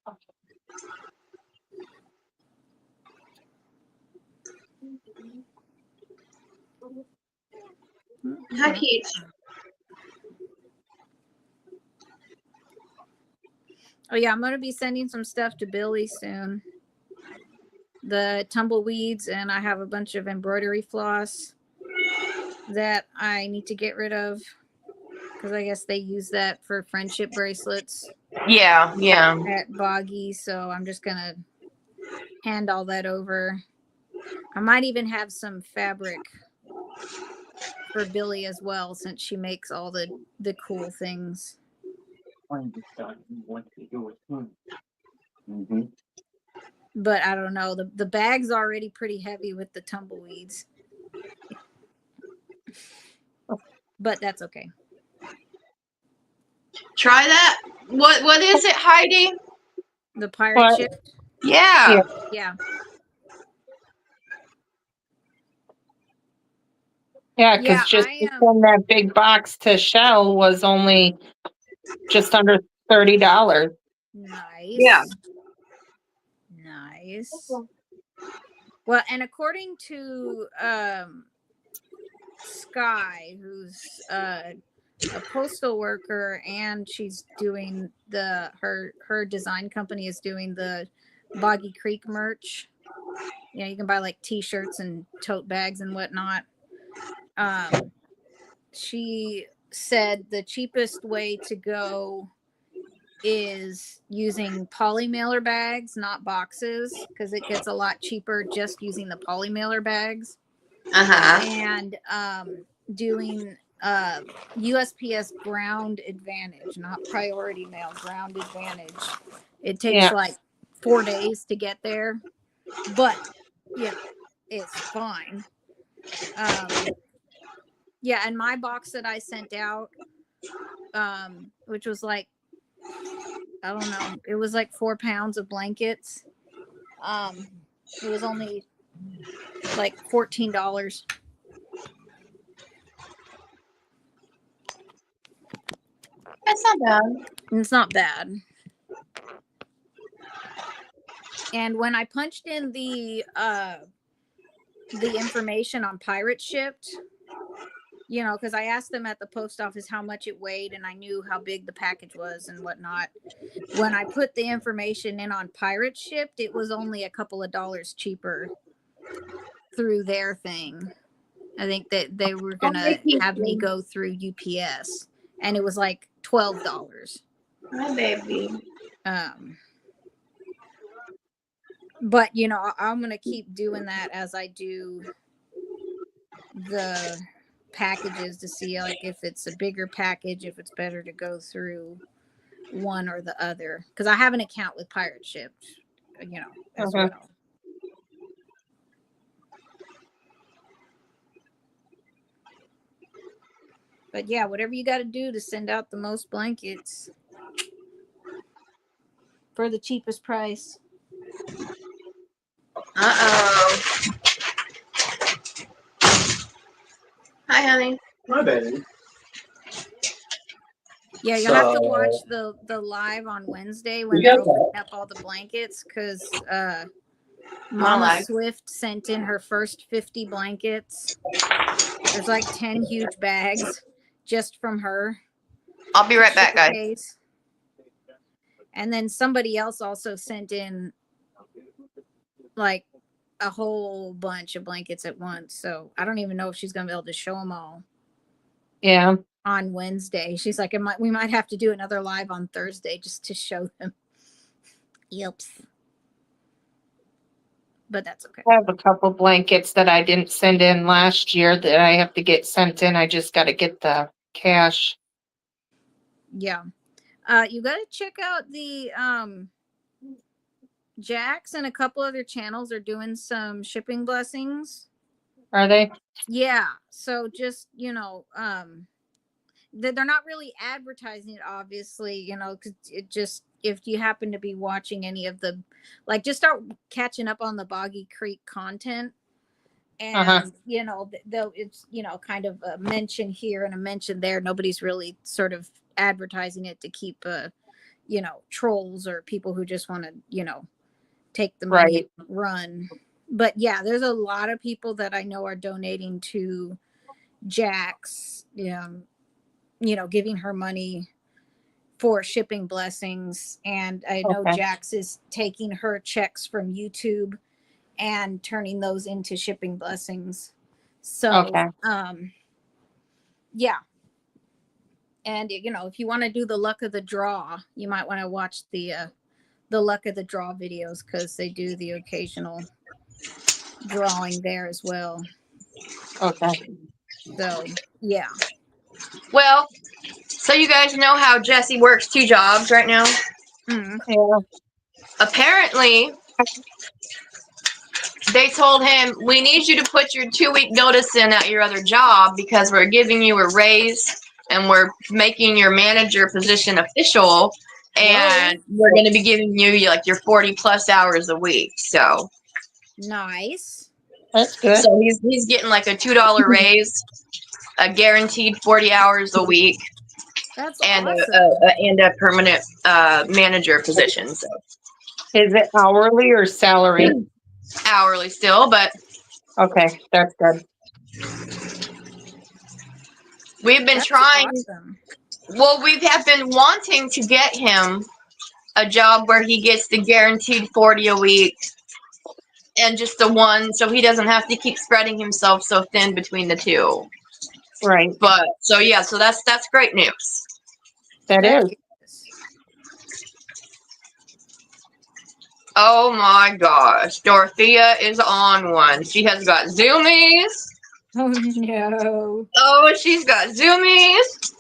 Hi, Keith. Oh yeah, I'm going to be sending some stuff to Billy soon. The tumbleweeds, and I have a bunch of embroidery floss that I need to get rid of because I guess they use that for friendship bracelets. Yeah. At Boggy, so I'm just going to hand all that over. I might even have some fabric for Billy as well, since she makes all the cool things. Mm-hmm. But I don't know. The bag's already pretty heavy with the tumbleweeds. But that's okay. Try that. What is it, Heidi? The pirate ship? Yeah. Yeah. Yeah, because just to send that big box to Shell was only just under $30. Nice. Yeah. nice. Well, and according to Sky, who's a postal worker, and she's doing her design company is doing the Boggy Creek merch. You know, you can buy like t-shirts and tote bags and whatnot. She said the cheapest way to go is using poly mailer bags, not boxes, because it gets a lot cheaper just using the poly mailer bags. And doing USPS Ground Advantage, not Priority Mail, Ground Advantage. It takes like 4 days to get there, but yeah, it's fine. Yeah, and my box that I sent out, which was like, I don't know, it was like 4 pounds of blankets. It was only like $14. That's not bad. It's not bad. And when I punched in the information on Pirate Shipped, you know, because I asked them at the post office how much it weighed, and I knew how big the package was and whatnot. When I put the information in on Pirate Shipped, it was only a couple of dollars cheaper through their thing. I think that they were gonna have me go through UPS, and it was like $12. My baby. But you know, I'm gonna keep doing that as I do the packages to see like if it's a bigger package, if it's better to go through one or the other, because I have an account with Pirate Shipped, you know, as well. But yeah, whatever you got to do to send out the most blankets for the cheapest price. Uh-oh. Hi, honey. My baby. Yeah, you'll have to watch the live on Wednesday when they're opening up all the blankets, because Mama Swift sent in her first 50 blankets. There's like 10 huge bags just from her. I'll be right back, guys. And then somebody else also sent in like a whole bunch of blankets at once. So I don't even know if she's going to be able to show them all. Yeah. On Wednesday. She's like, we might have to do another live on Thursday just to show them. Yep. But that's okay. I have a couple blankets that I didn't send in last year that I have to get sent in. I just got to get the cash. Yeah. You got to check out the Jax and a couple other channels are doing some shipping blessings. Are they? Yeah. So just, you know, they're not really advertising it, obviously, you know, because it just, if you happen to be watching any of the, like, just start catching up on the Boggy Creek content. And, you know, though it's, you know, kind of a mention here and a mention there. Nobody's really sort of advertising it to keep, you know, trolls or people who just want to, you know, take the money and run. But yeah, there's a lot of people that I know are donating to Jax, you know, giving her money for shipping blessings. And I know Jax is taking her checks from YouTube and turning those into shipping blessings. So, yeah. And, you know, if you want to do the luck of the draw, you might want to watch the luck of the draw videos, because they do the occasional drawing there as well. Okay. So, yeah. Well, so you guys know how Jesse works 2 jobs right now? Mm-hmm. Yeah. Apparently, they told him, we need you to put your 2-week notice in at your other job because we're giving you a raise and we're making your manager position official, and we're going to be giving you like your 40+ hours a week. So nice. That's good. So he's getting like a $2 raise, a guaranteed 40 hours a week. That's and awesome. and a permanent manager position. So Is it hourly or salary? Hourly still, but Okay, that's good. we've been That's trying. awesome. Well, we have been wanting to get him a job where he gets the guaranteed 40 a week and just the one, so he doesn't have to keep spreading himself so thin between the two. Right, But so yeah, so that's great news. that That is. is. Oh my gosh, Dorothea is on one. She has got zoomies. Oh no. Oh, she's got zoomies.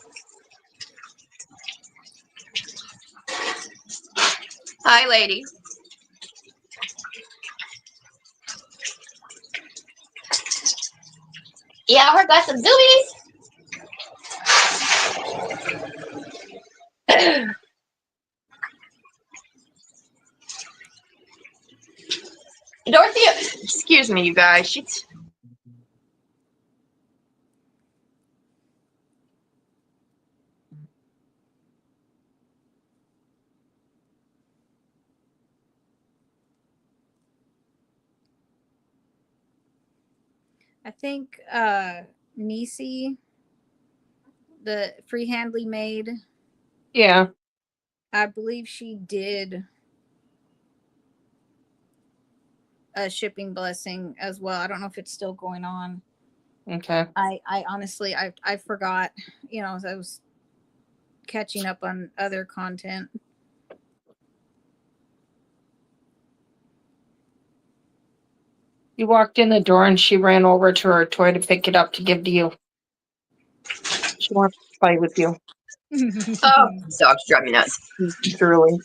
Hi, lady. Yeah, we got some zoomies. Dorothea, excuse me, you guys. She's I think Nisi, the freehandly maid, Yeah, I believe she did a shipping blessing as well. I don't know if it's still going on. okay. I honestly I forgot, as I was catching up on other content. You walked in the door and she ran over to her toy to pick it up to give to you. She wants to play with you. oh, this dog's driving me nuts. Truly.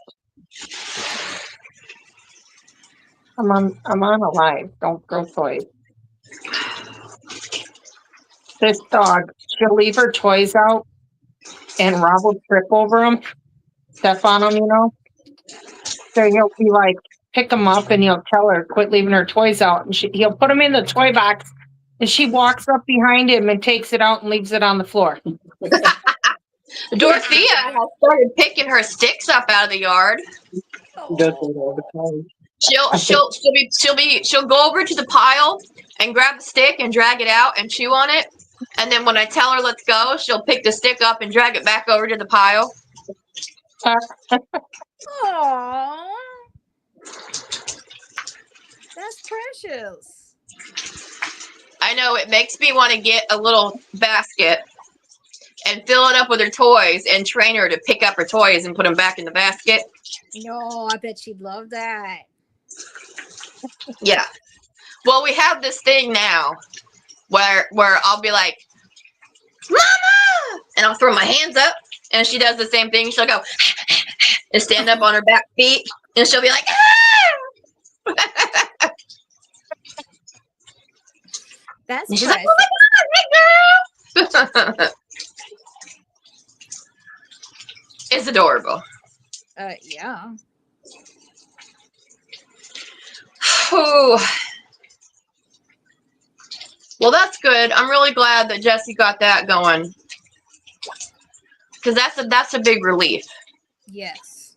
I'm on a live. Don't throw toys. This dog, she'll leave her toys out and Rob will trip over them, step on them, So he'll be like, pick them up and he'll tell her, quit leaving her toys out. And he'll put them in the toy box and she walks up behind him and takes it out and leaves it on the floor. Dorothea has started picking her sticks up out of the yard. Does it all the time. She'll go over to the pile and grab the stick and drag it out and chew on it. And then when I tell her let's go, she'll pick the stick up and drag it back over to the pile. Aww. That's precious. I know, it makes me want to get a little basket and fill it up with her toys and train her to pick up her toys and put them back in the basket. No, I bet she'd love that. Yeah. Well, we have this thing now where I'll be like, Mama! And I'll throw my hands up and she does the same thing. She'll go and stand up on her back feet and she'll be like, ah! That's And she's precious. like, oh my God, hey girl! It's adorable. Yeah. Ooh. Well, that's good. I'm really glad that Jesse got that going. Because that's a big relief. Yes.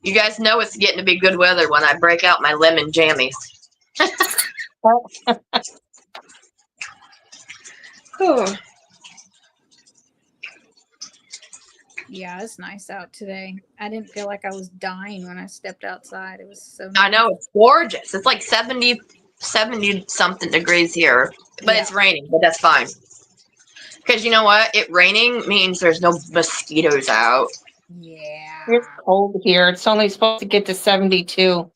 You guys know it's getting to be good weather when I break out my lemon jammies. Whew. Yeah, it's nice out today. I didn't feel like I was dying when I stepped outside. It was so I know, it's gorgeous. It's like 70 something degrees here. But Yeah. it's raining, but that's fine. Because you know what? It raining means there's no mosquitoes out. Yeah. It's cold here. It's only supposed to get to 72.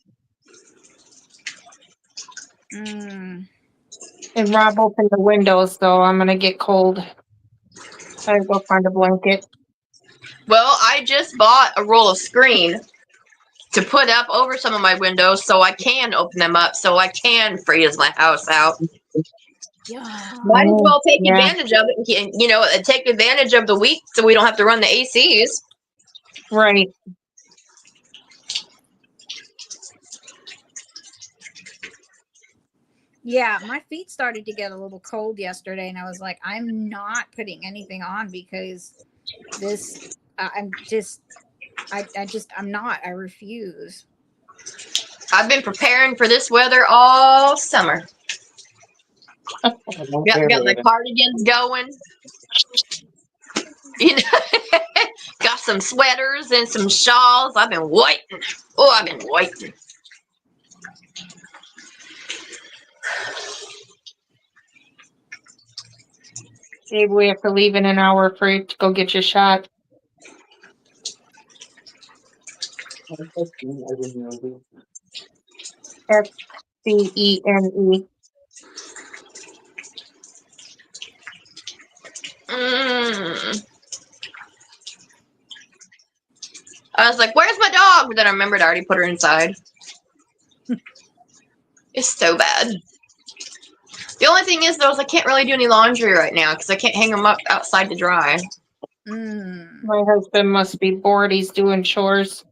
Mm. And Rob opened the windows, so I'm going to get cold. I gotta go find a blanket. Well, I just bought a roll of screen to put up over some of my windows so I can open them up so I can freeze my house out. Yeah. Might as well take Yeah. advantage of it and, take advantage of the week so we don't have to run the ACs. Right. Yeah, my feet started to get a little cold yesterday, and I was like, I'm not putting anything on because I'm not. I refuse. I've been preparing for this weather all summer. Got my cardigans going. You know, got some sweaters and some shawls. I've been waiting. Oh, I've been waiting. Dave, we have to leave in an hour for you to go get your shot. SCENE. I was like, where's my dog? But then I remembered I already put her inside. It's so bad. The only thing is, though, is I can't really do any laundry right now because I can't hang them up outside to dry. My husband must be bored. He's doing chores.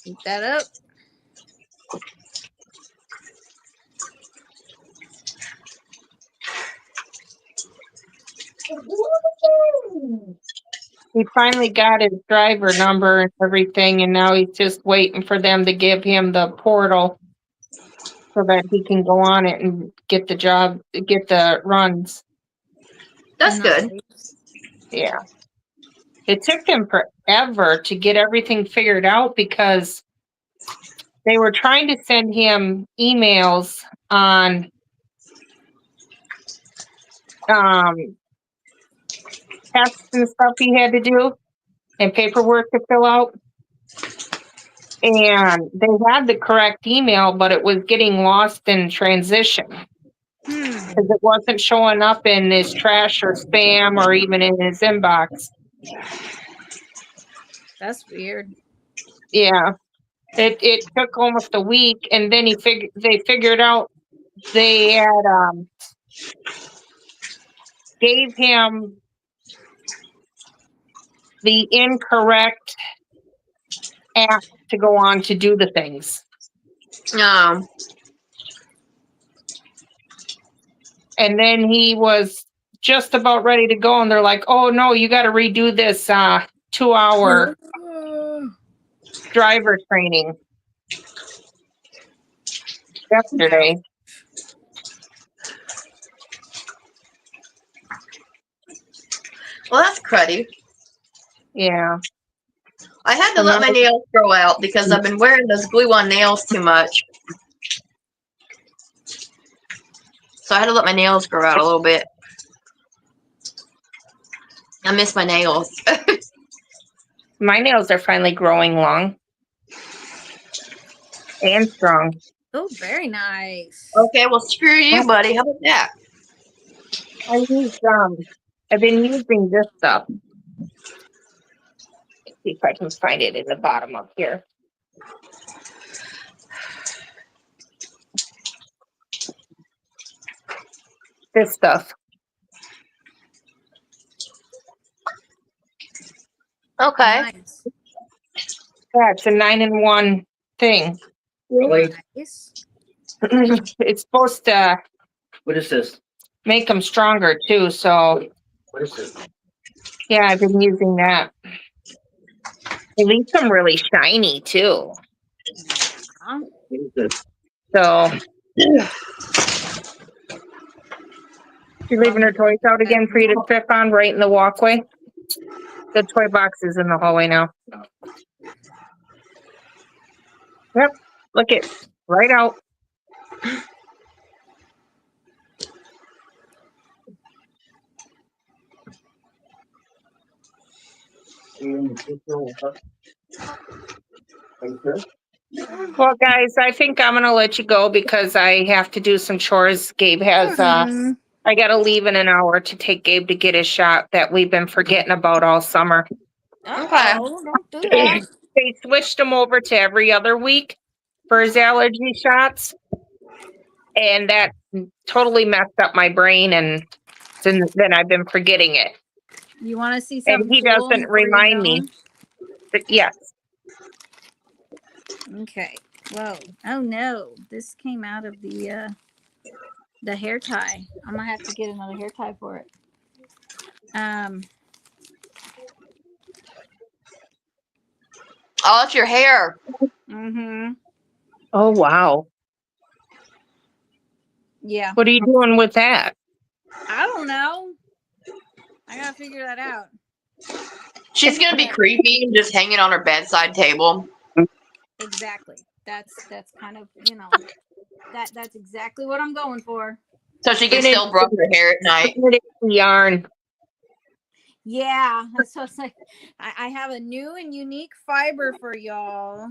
Keep that up. He finally got his driver number and everything, and now he's just waiting for them to give him the portal so that he can go on it and get the job, get the runs. That's good. Yeah. It took him forever to get everything figured out because they were trying to send him emails on tests and stuff he had to do and paperwork to fill out. And they had the correct email, but it was getting lost in transition because it wasn't showing up in his trash or spam or even in his inbox. That's weird. Yeah. It took almost a week, and then they figured out they had gave him the incorrect app to go on to do the things. No. And then he was just about ready to go, and they're like, "Oh no, you got to redo this 2-hour driver training." Yesterday. Well, that's cruddy. Yeah. I had to let my nails grow out because I've been wearing those glue-on nails too much. So I had to let my nails grow out a little bit. I miss my nails. My nails are finally growing long and strong. Oh, very nice. Okay, well, screw you, buddy. How about that? I've been using this stuff. Let's see if I can find it in the bottom up here. This stuff. Okay. Nice. Yeah, it's a 9-in-1 thing. Nice. It's supposed to What is this? make them stronger too. So What is this? yeah, I've been using that. It leaves them really shiny too. Huh? What is this? So she's leaving her toys out again for you to trip on right in the walkway. The toy box is in the hallway now. Yep. Look it right out. Well, guys, I think I'm gonna let you go because I have to do some chores. Gabe has I gotta leave in an hour to take Gabe to get his shot that we've been forgetting about all summer. Okay. Don't do that. They switched him over to every other week for his allergy shots, and that totally messed up my brain, and then I've been forgetting it. You want to see And something? he cool doesn't before you remind go? me. But yes. Okay. Whoa. Oh no. This came out of the hair tie. I'm gonna have to get another hair tie for it. Oh, it's your hair. Mm-hmm. Oh, wow. Yeah. What are you doing with that? I don't know. I gotta figure that out. She's gonna be creepy and just hanging on her bedside table. Exactly. That's kind of, that's exactly what I'm going for. So she can Put it still brush her hair at night. Put it in yarn. Yeah. So it's like I have a new and unique fiber for y'all.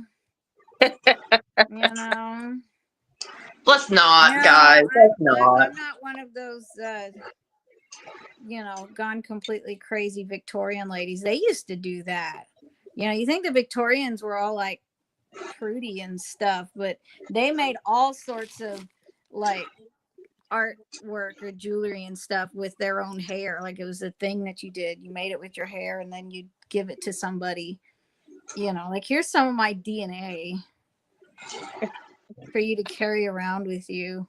Let's not, No, guys. Let's not. I'm not one of those gone completely crazy Victorian ladies. They used to do that. You think the Victorians were all like prudy and stuff, but they made all sorts of like artwork or jewelry and stuff with their own hair. Like it was a thing that you did. You made it with your hair and then you'd give it to somebody, like here's some of my DNA for you to carry around with you.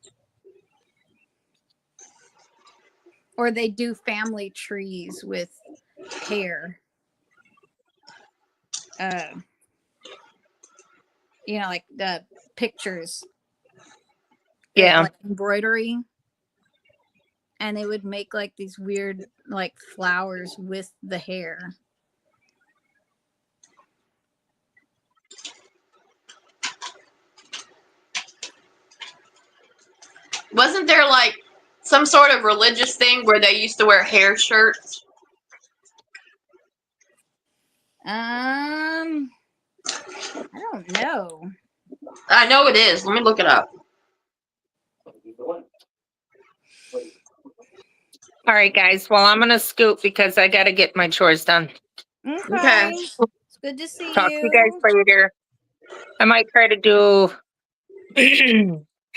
Or they do family trees with hair. Like the pictures. Yeah. Like embroidery. And they would make like these weird like flowers with the hair. Wasn't there like some sort of religious thing where they used to wear hair shirts? I don't know. I know it is. Let me look it up. All right, guys. Well, I'm gonna scoot because I gotta get my chores done. Okay. It's good to see Talk you. to you guys later. I might try to do.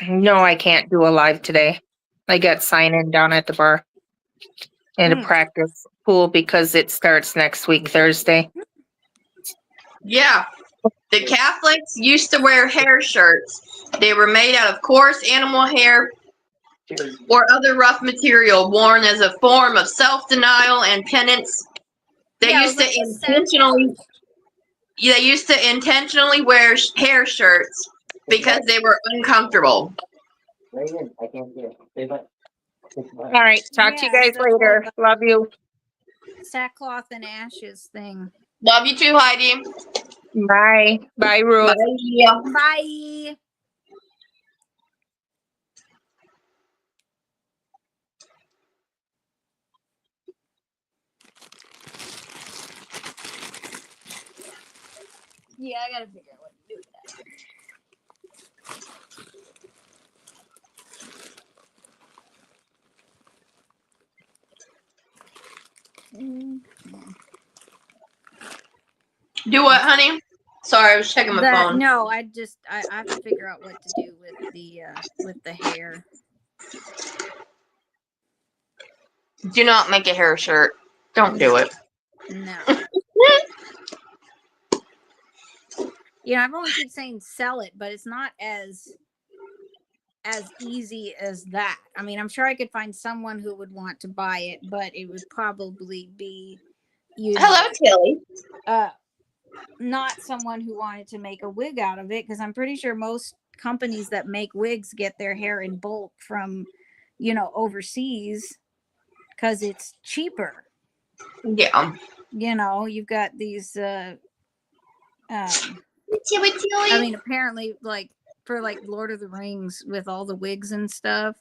No, I can't do a live today. I got sign in down at the bar and a practice pool because it starts next week, Thursday. Yeah. The Catholics used to wear hair shirts. They were made out of coarse animal hair or other rough material worn as a form of self-denial and penance. They used to intentionally wear hair shirts because they were uncomfortable. I can't see it. All right. Talk to you guys later. Love you. Sackcloth and ashes thing. Love you too, Heidi. Bye. Bye, Ruth. Bye. Bye. Yeah, I gotta figure out what to do with that. Do what, honey? Sorry, I was checking my phone. No, I have to figure out what to do with the hair. Do not make a hair shirt. Don't do it. No. Everyone keeps saying sell it, but it's not as easy as that. I mean, I'm sure I could find someone who would want to buy it, but it would probably be Hello, Tilly. Not someone who wanted to make a wig out of it, because I'm pretty sure most companies that make wigs get their hair in bulk from, overseas, because it's cheaper. Yeah. You've got these. I mean, apparently, like for like Lord of the Rings with all the wigs and stuff,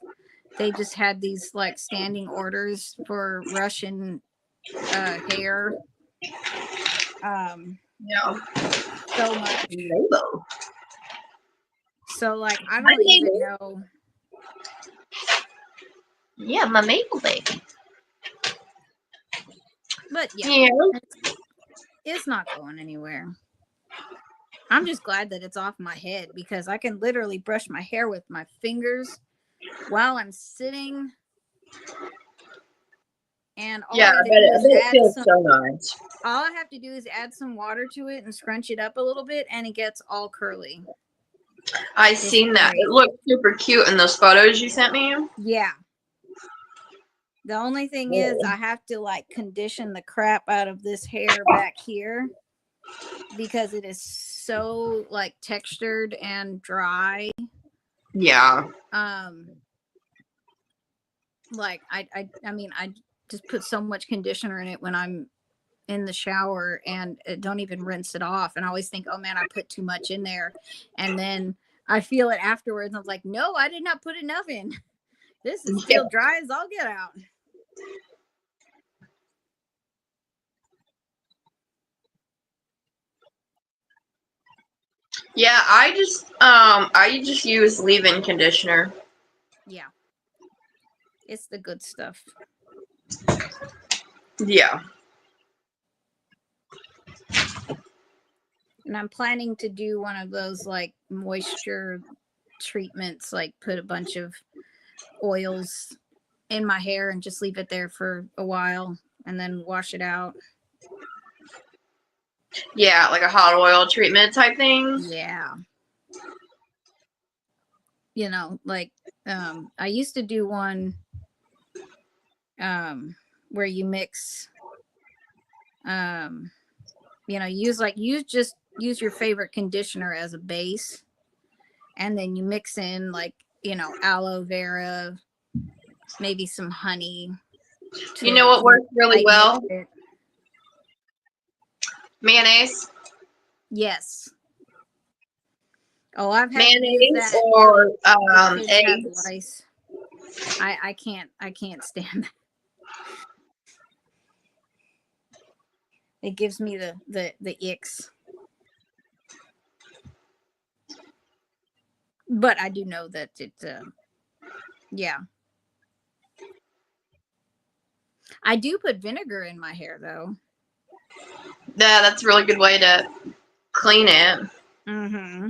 they just had these like standing orders for Russian hair. Yeah. So much. Rainbow. So like I don't even know. Yeah, my maple baby. But yeah. It's not going anywhere. I'm just glad that it's off my head because I can literally brush my hair with my fingers while I'm sitting. And all it feels so nice. All I have to do is add some water to it and scrunch it up a little bit, and it gets all curly. I seen that. It looked super cute in those photos you sent me. Yeah. The only thing is I have to like condition the crap out of this hair back here because it is so like textured and dry. Yeah. Like I mean, I just put so much conditioner in it when I'm in the shower and don't even rinse it off. And I always think, oh man, I put too much in there. And then I feel it afterwards. I was like, no, I did not put enough in. This is still dry as all get out. Yeah, I just use leave-in conditioner. Yeah. It's the good stuff. Yeah. And I'm planning to do one of those like moisture treatments, like put a bunch of oils in my hair and just leave it there for a while and then wash it out. Yeah, like a hot oil treatment type thing. Yeah. You know, like I used to do one where you mix you know, use your favorite conditioner as a base, and then you mix in like, you know, aloe vera, maybe some honey. You know what works really well? Mayonnaise. Yes. Oh, I've had Mayonnaise that or eggs. eggs. I can't stand that. It gives me the icks. But I do know that it yeah. I do put vinegar in my hair though. Yeah, that's a really good way to clean it. Mm-hmm.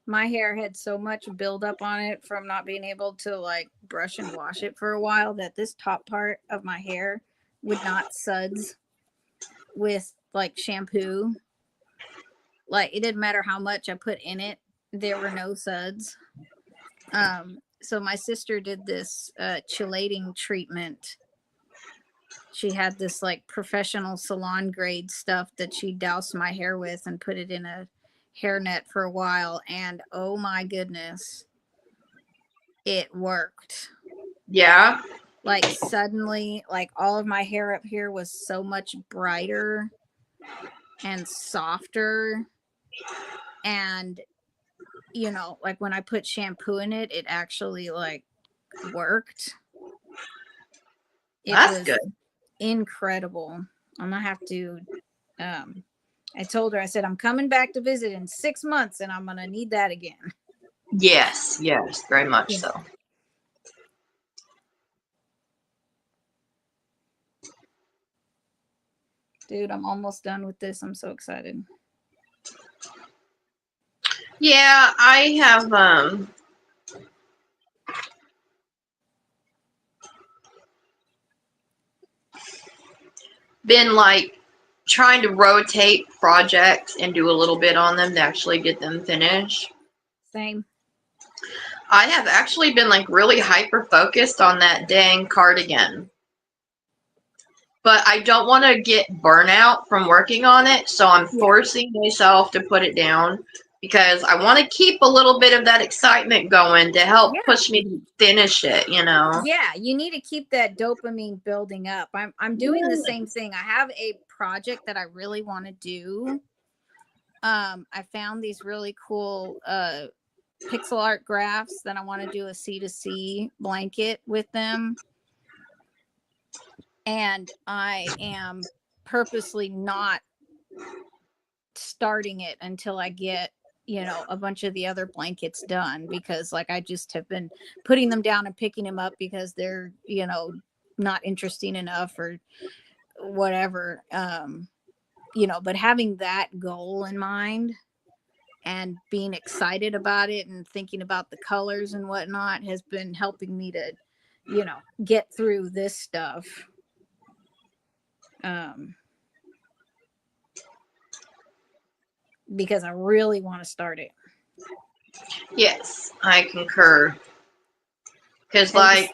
My hair had so much buildup on it from not being able to like brush and wash it for a while that this top part of my hair would not suds with like shampoo. Like it didn't matter how much I put in it, there were no suds. So my sister did this chelating treatment. She had this like professional salon grade stuff that she doused my hair with and put it in a hairnet for a while, and oh my goodness, it worked. Yeah. Like suddenly, like all of my hair up here was so much brighter and softer, and you know, like when I put shampoo in it, it actually like worked. That's good. Incredible. I'm gonna have to I told her, I said, I'm coming back to visit in 6 months and I'm gonna need that again. Yes, very much Yeah. so. Dude, I'm almost done with this. I'm so excited. Yeah, I have been like trying to rotate projects and do a little bit on them to actually get them finished. Same. I have actually been like really hyper focused on that dang cardigan. But I don't want to get burnout from working on it, so I'm forcing myself to put it down because I want to keep a little bit of that excitement going to help push me to finish it, you know? Yeah, you need to keep that dopamine building up. I'm doing the same thing. I have a project that I really want to do. I found these really cool pixel art graphs that I want to do a C2C blanket with them. And I am purposely not starting it until I get, you know, a bunch of the other blankets done, because like I just have been putting them down and picking them up because they're, you know, not interesting enough or whatever. You know, but having that goal in mind and being excited about it and thinking about the colors and whatnot has been helping me to, you know, get through this stuff. Because I really want to start it. Yes, I concur. Because, And like,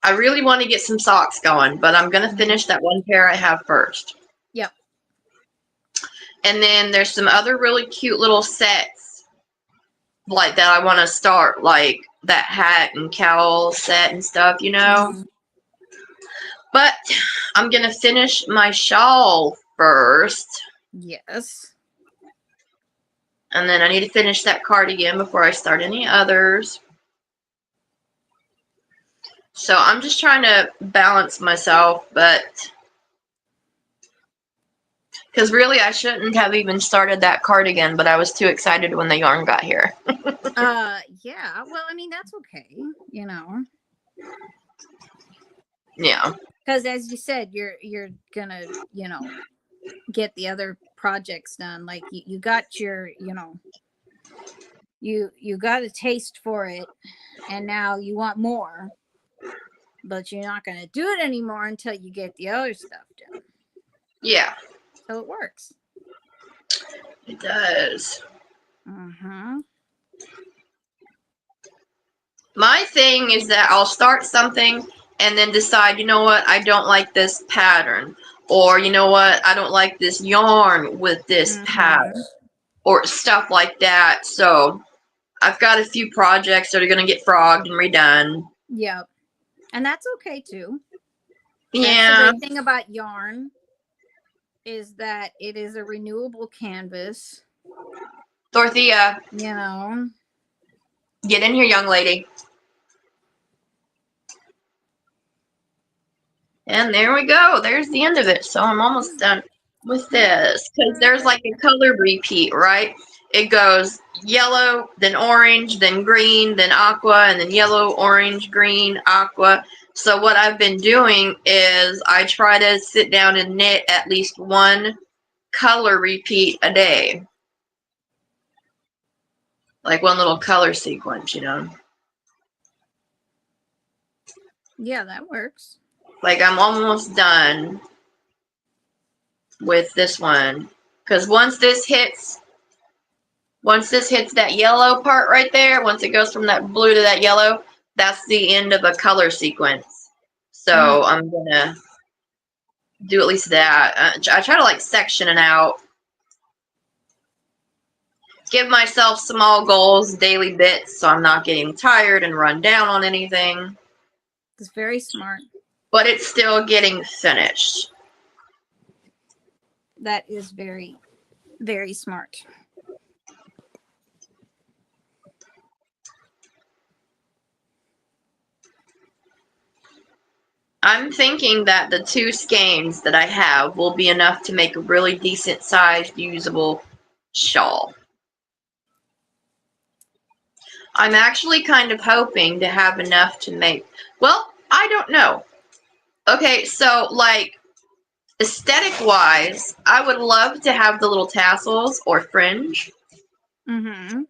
I really want to get some socks going, but I'm going to finish that one pair I have first. Yep. And then there's some other really cute little sets, like, that I want to start, like that hat and cowl set and stuff, you know? Mhm. But I'm going to finish my shawl first. Yes. And then I need to finish that cardigan before I start any others. So I'm just trying to balance myself, but because really I shouldn't have even started that cardigan, but I was too excited when the yarn got here. Yeah. Well, I mean, that's okay, you know. Yeah. Because as you said, you're gonna, you know, get the other projects done. Like you got your, you know, you got a taste for it, and now you want more, but you're not gonna do it anymore until you get the other stuff done. Yeah. So it works. It does. Mm-hmm. My thing is that I'll start something and then decide, you know what, I don't like this pattern. Or, you know what, I don't like this yarn with this pattern. Or stuff like that. So I've got a few projects that are going to get frogged and redone. Yep. And that's okay too. Yeah. That's the great thing about yarn is that it is a renewable canvas. Dorothea, You know. get in here, young lady. And there we go. There's the end of it. So I'm almost done with this. Because there's like a color repeat, right? It goes yellow, then orange, then green, then aqua, and then yellow, orange, green, aqua. So what I've been doing is I try to sit down and knit at least one color repeat a day. Like one little color sequence, you know? Yeah, that works. Like I'm almost done with this one. Because once this hits that yellow part right there, once it goes from that blue to that yellow, that's the end of a color sequence. So I'm going to do at least that. I try to like section it out. Give myself small goals, daily bits, so I'm not getting tired and run down on anything. It's very smart. But it's still getting finished. That is very, very smart. I'm thinking that the 2 skeins that I have will be enough to make a really decent sized usable shawl. I'm actually kind of hoping to have enough to make, well, I don't know. Okay, so like aesthetic wise, I would love to have the little tassels or fringe. Mm-hmm.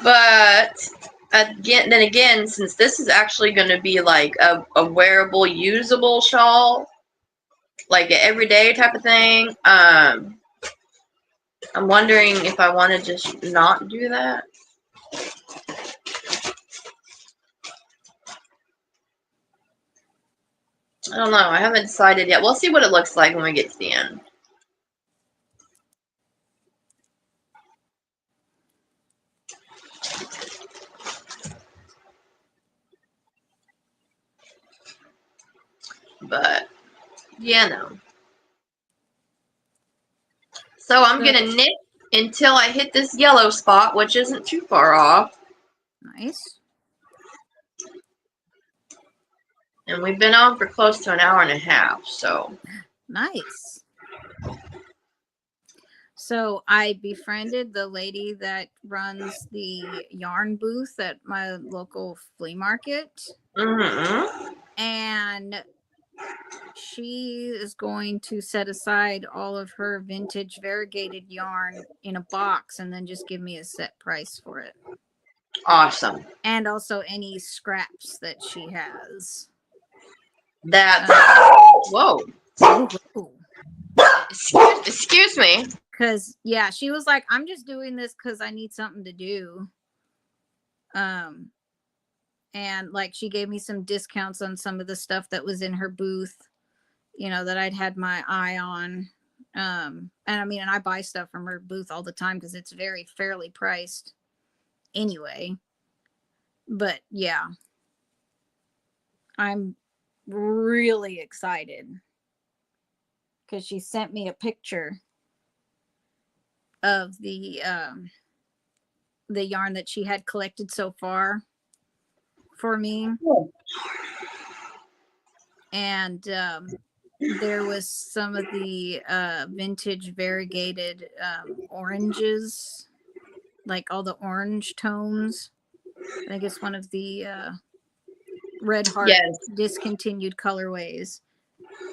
But again, since this is actually going to be like a wearable, usable shawl, like an everyday type of thing, I'm wondering if I want to just not do that. I don't know. I haven't decided yet. We'll see what it looks like when we get to the end. But, yeah, no. So I'm going to knit until I hit this yellow spot, which isn't too far off. Nice. And we've been on for close to an hour and a half, so. Nice. So I befriended the lady that runs the yarn booth at my local flea market. Mm-hmm. And she is going to set aside all of her vintage variegated yarn in a box and then just give me a set price for it. Awesome. And also any scraps that she has. That's Whoa. Excuse me. Because yeah, she was like, I'm just doing this because I need something to do. And like she gave me some discounts on some of the stuff that was in her booth, you know, that I'd had my eye on. And I mean, and I buy stuff from her booth all the time because it's very fairly priced anyway. But yeah, I'm really excited because she sent me a picture of the yarn that she had collected so far for me. And there was some of the vintage variegated oranges, like all the orange tones. I think it's one of the Red Heart discontinued colorways.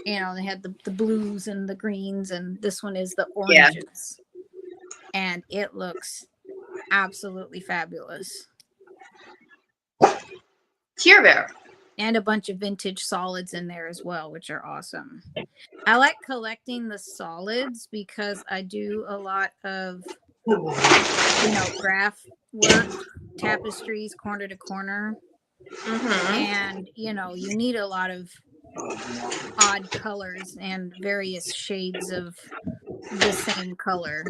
You know, they had the blues and the greens, and this one is the oranges. And it looks absolutely fabulous. Tear Bear. And a bunch of vintage solids in there as well, which are awesome. I like collecting the solids because I do a lot of, you know, graph work, tapestries, corner to corner. Mm-hmm. And, you know, you need a lot of odd colors and various shades of the same color.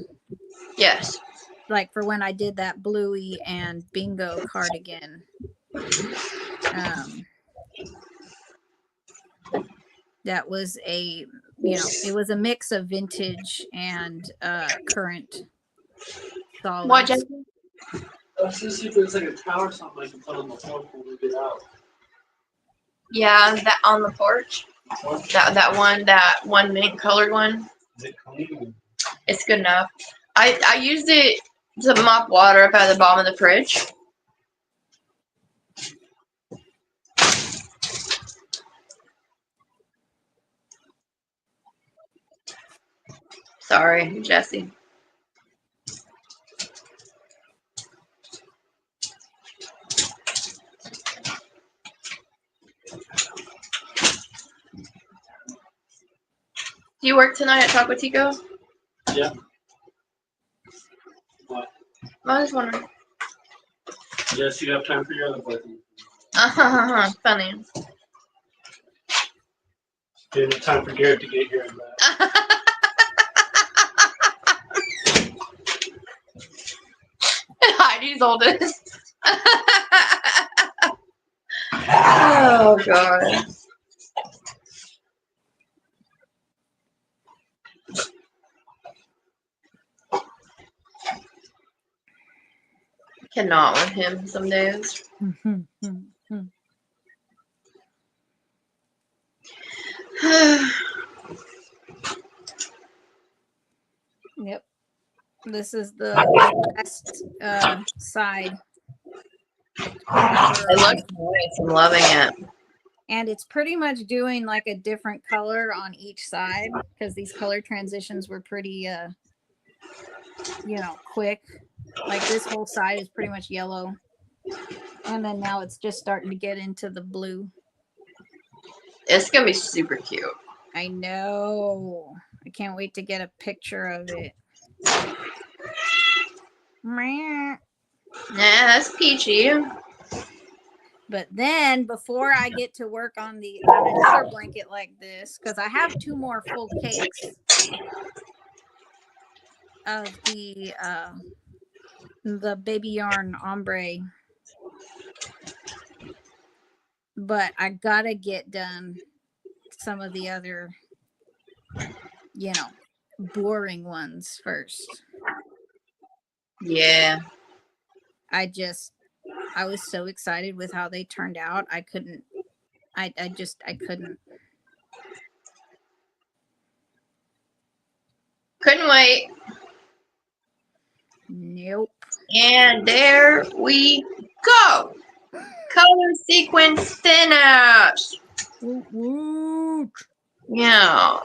Yes. Like for when I did that bluey and bingo cardigan. That was a, you know, it was a mix of vintage and current solids. What, Jesse? Let's just see if there's like a tower or something I can put on the floor when we get out. Yeah, that on the porch. That one mint colored one. Is it clean? It's good enough. I used it to mop water up at the bottom of the fridge. Sorry, Jesse. Do you work tonight at Taco Tico? Yeah. What? I was wondering. Yes, you have time for your other boyfriend. Funny. Didn't have time for Garrett to get here and back. Heidi's oldest. Oh, God. Cannot with him some days. Yep. This is the last side. It looks nice. I'm loving it. And it's pretty much doing like a different color on each side because these color transitions were pretty, you know, quick. Like this whole side is pretty much yellow. And then now it's just starting to get into the blue. It's going to be super cute. I know. I can't wait to get a picture of it. Yeah, that's peachy. But then before I get to work on another blanket like this, because I have 2 more full cakes of the baby yarn ombre. But I gotta get done some of the other, you know, boring ones first. Yeah. I was so excited with how they turned out. I couldn't. Couldn't wait. Nope. And there we go. Color sequence finish. Yeah.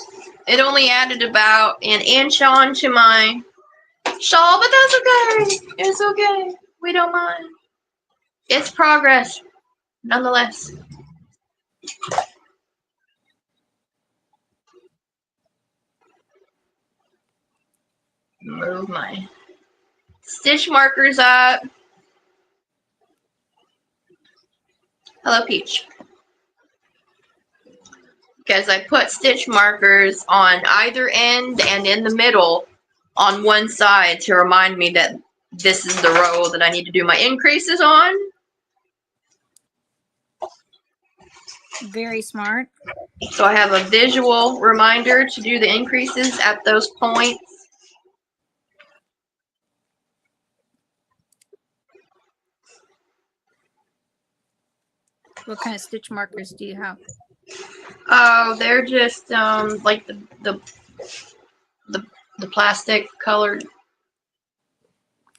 It only added about an inch onto my shawl, but that's okay. It's okay. We don't mind. It's progress, nonetheless. move my stitch markers up. Hello, Peach. Because I put stitch markers on either end and in the middle on one side to remind me that this is the row that I need to do my increases on. Very smart. So I have a visual reminder to do the increases at those points. What kind of stitch markers do you have? Oh, they're just like the plastic colored.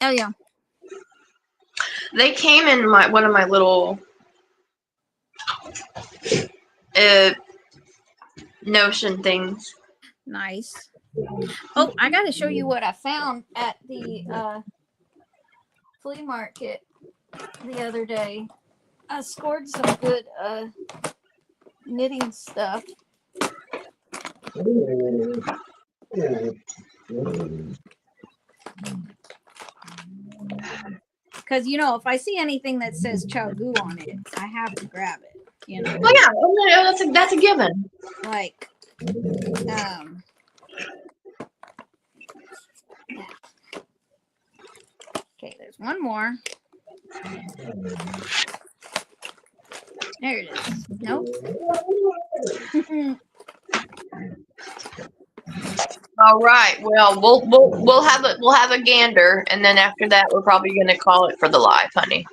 Oh yeah. They came in one of my little Notion things. Nice. Oh, I got to show you what I found at the flea market the other day. I scored some good knitting stuff. Because, you know, if I see anything that says Chow-Goo on it, I have to grab it, you know. Well, yeah, that's a given. Like, okay, there's one more. There it is. Nope. All right. Well, we'll have a gander, and then after that, we're probably gonna call it for the live, honey.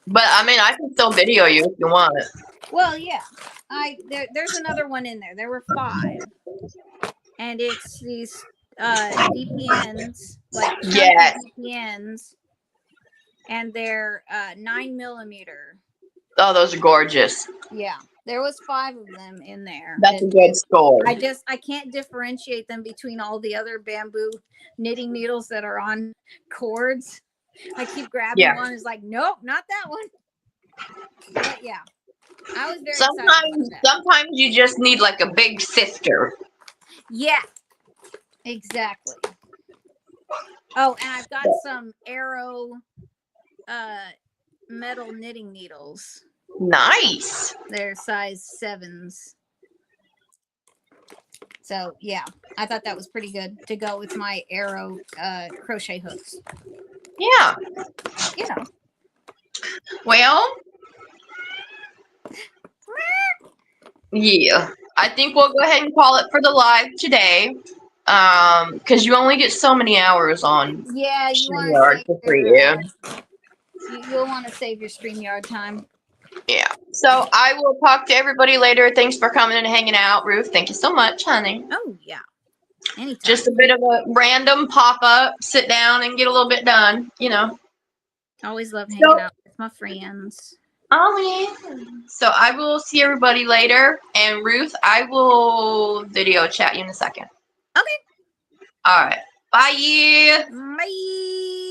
But I mean, I can still video you if you want. Well, yeah. There's another one in there. There were 5, and it's these DPNs, like Yes. DPNs, and they're 9mm. Oh, those are gorgeous. Yeah, there was 5 of them in there. That's a good score. I can't differentiate them between all the other bamboo knitting needles that are on cords. I keep grabbing one. It's like, nope, not that one. But yeah, I was very excited about that. Sometimes you just need like a big sister. Yeah, exactly. Oh, and I've got some Arrow metal knitting needles. Nice. They're size 7s. So yeah, I thought that was pretty good to go with my Arrow crochet hooks. Yeah. You know. Well, yeah. I think we'll go ahead and call it for the live today. Because you only get so many hours on StreamYard for free. You'll want to save your StreamYard time. Yeah. So I will talk to everybody later. Thanks for coming and hanging out, Ruth. Thank you so much, honey. Oh yeah. Anytime. Just a bit of a random pop-up, sit down and get a little bit done, you know. Always love hanging out with my friends. Oh yeah. So I will see everybody later. And Ruth, I will video chat you in a second. Okay. All right. Bye. Bye.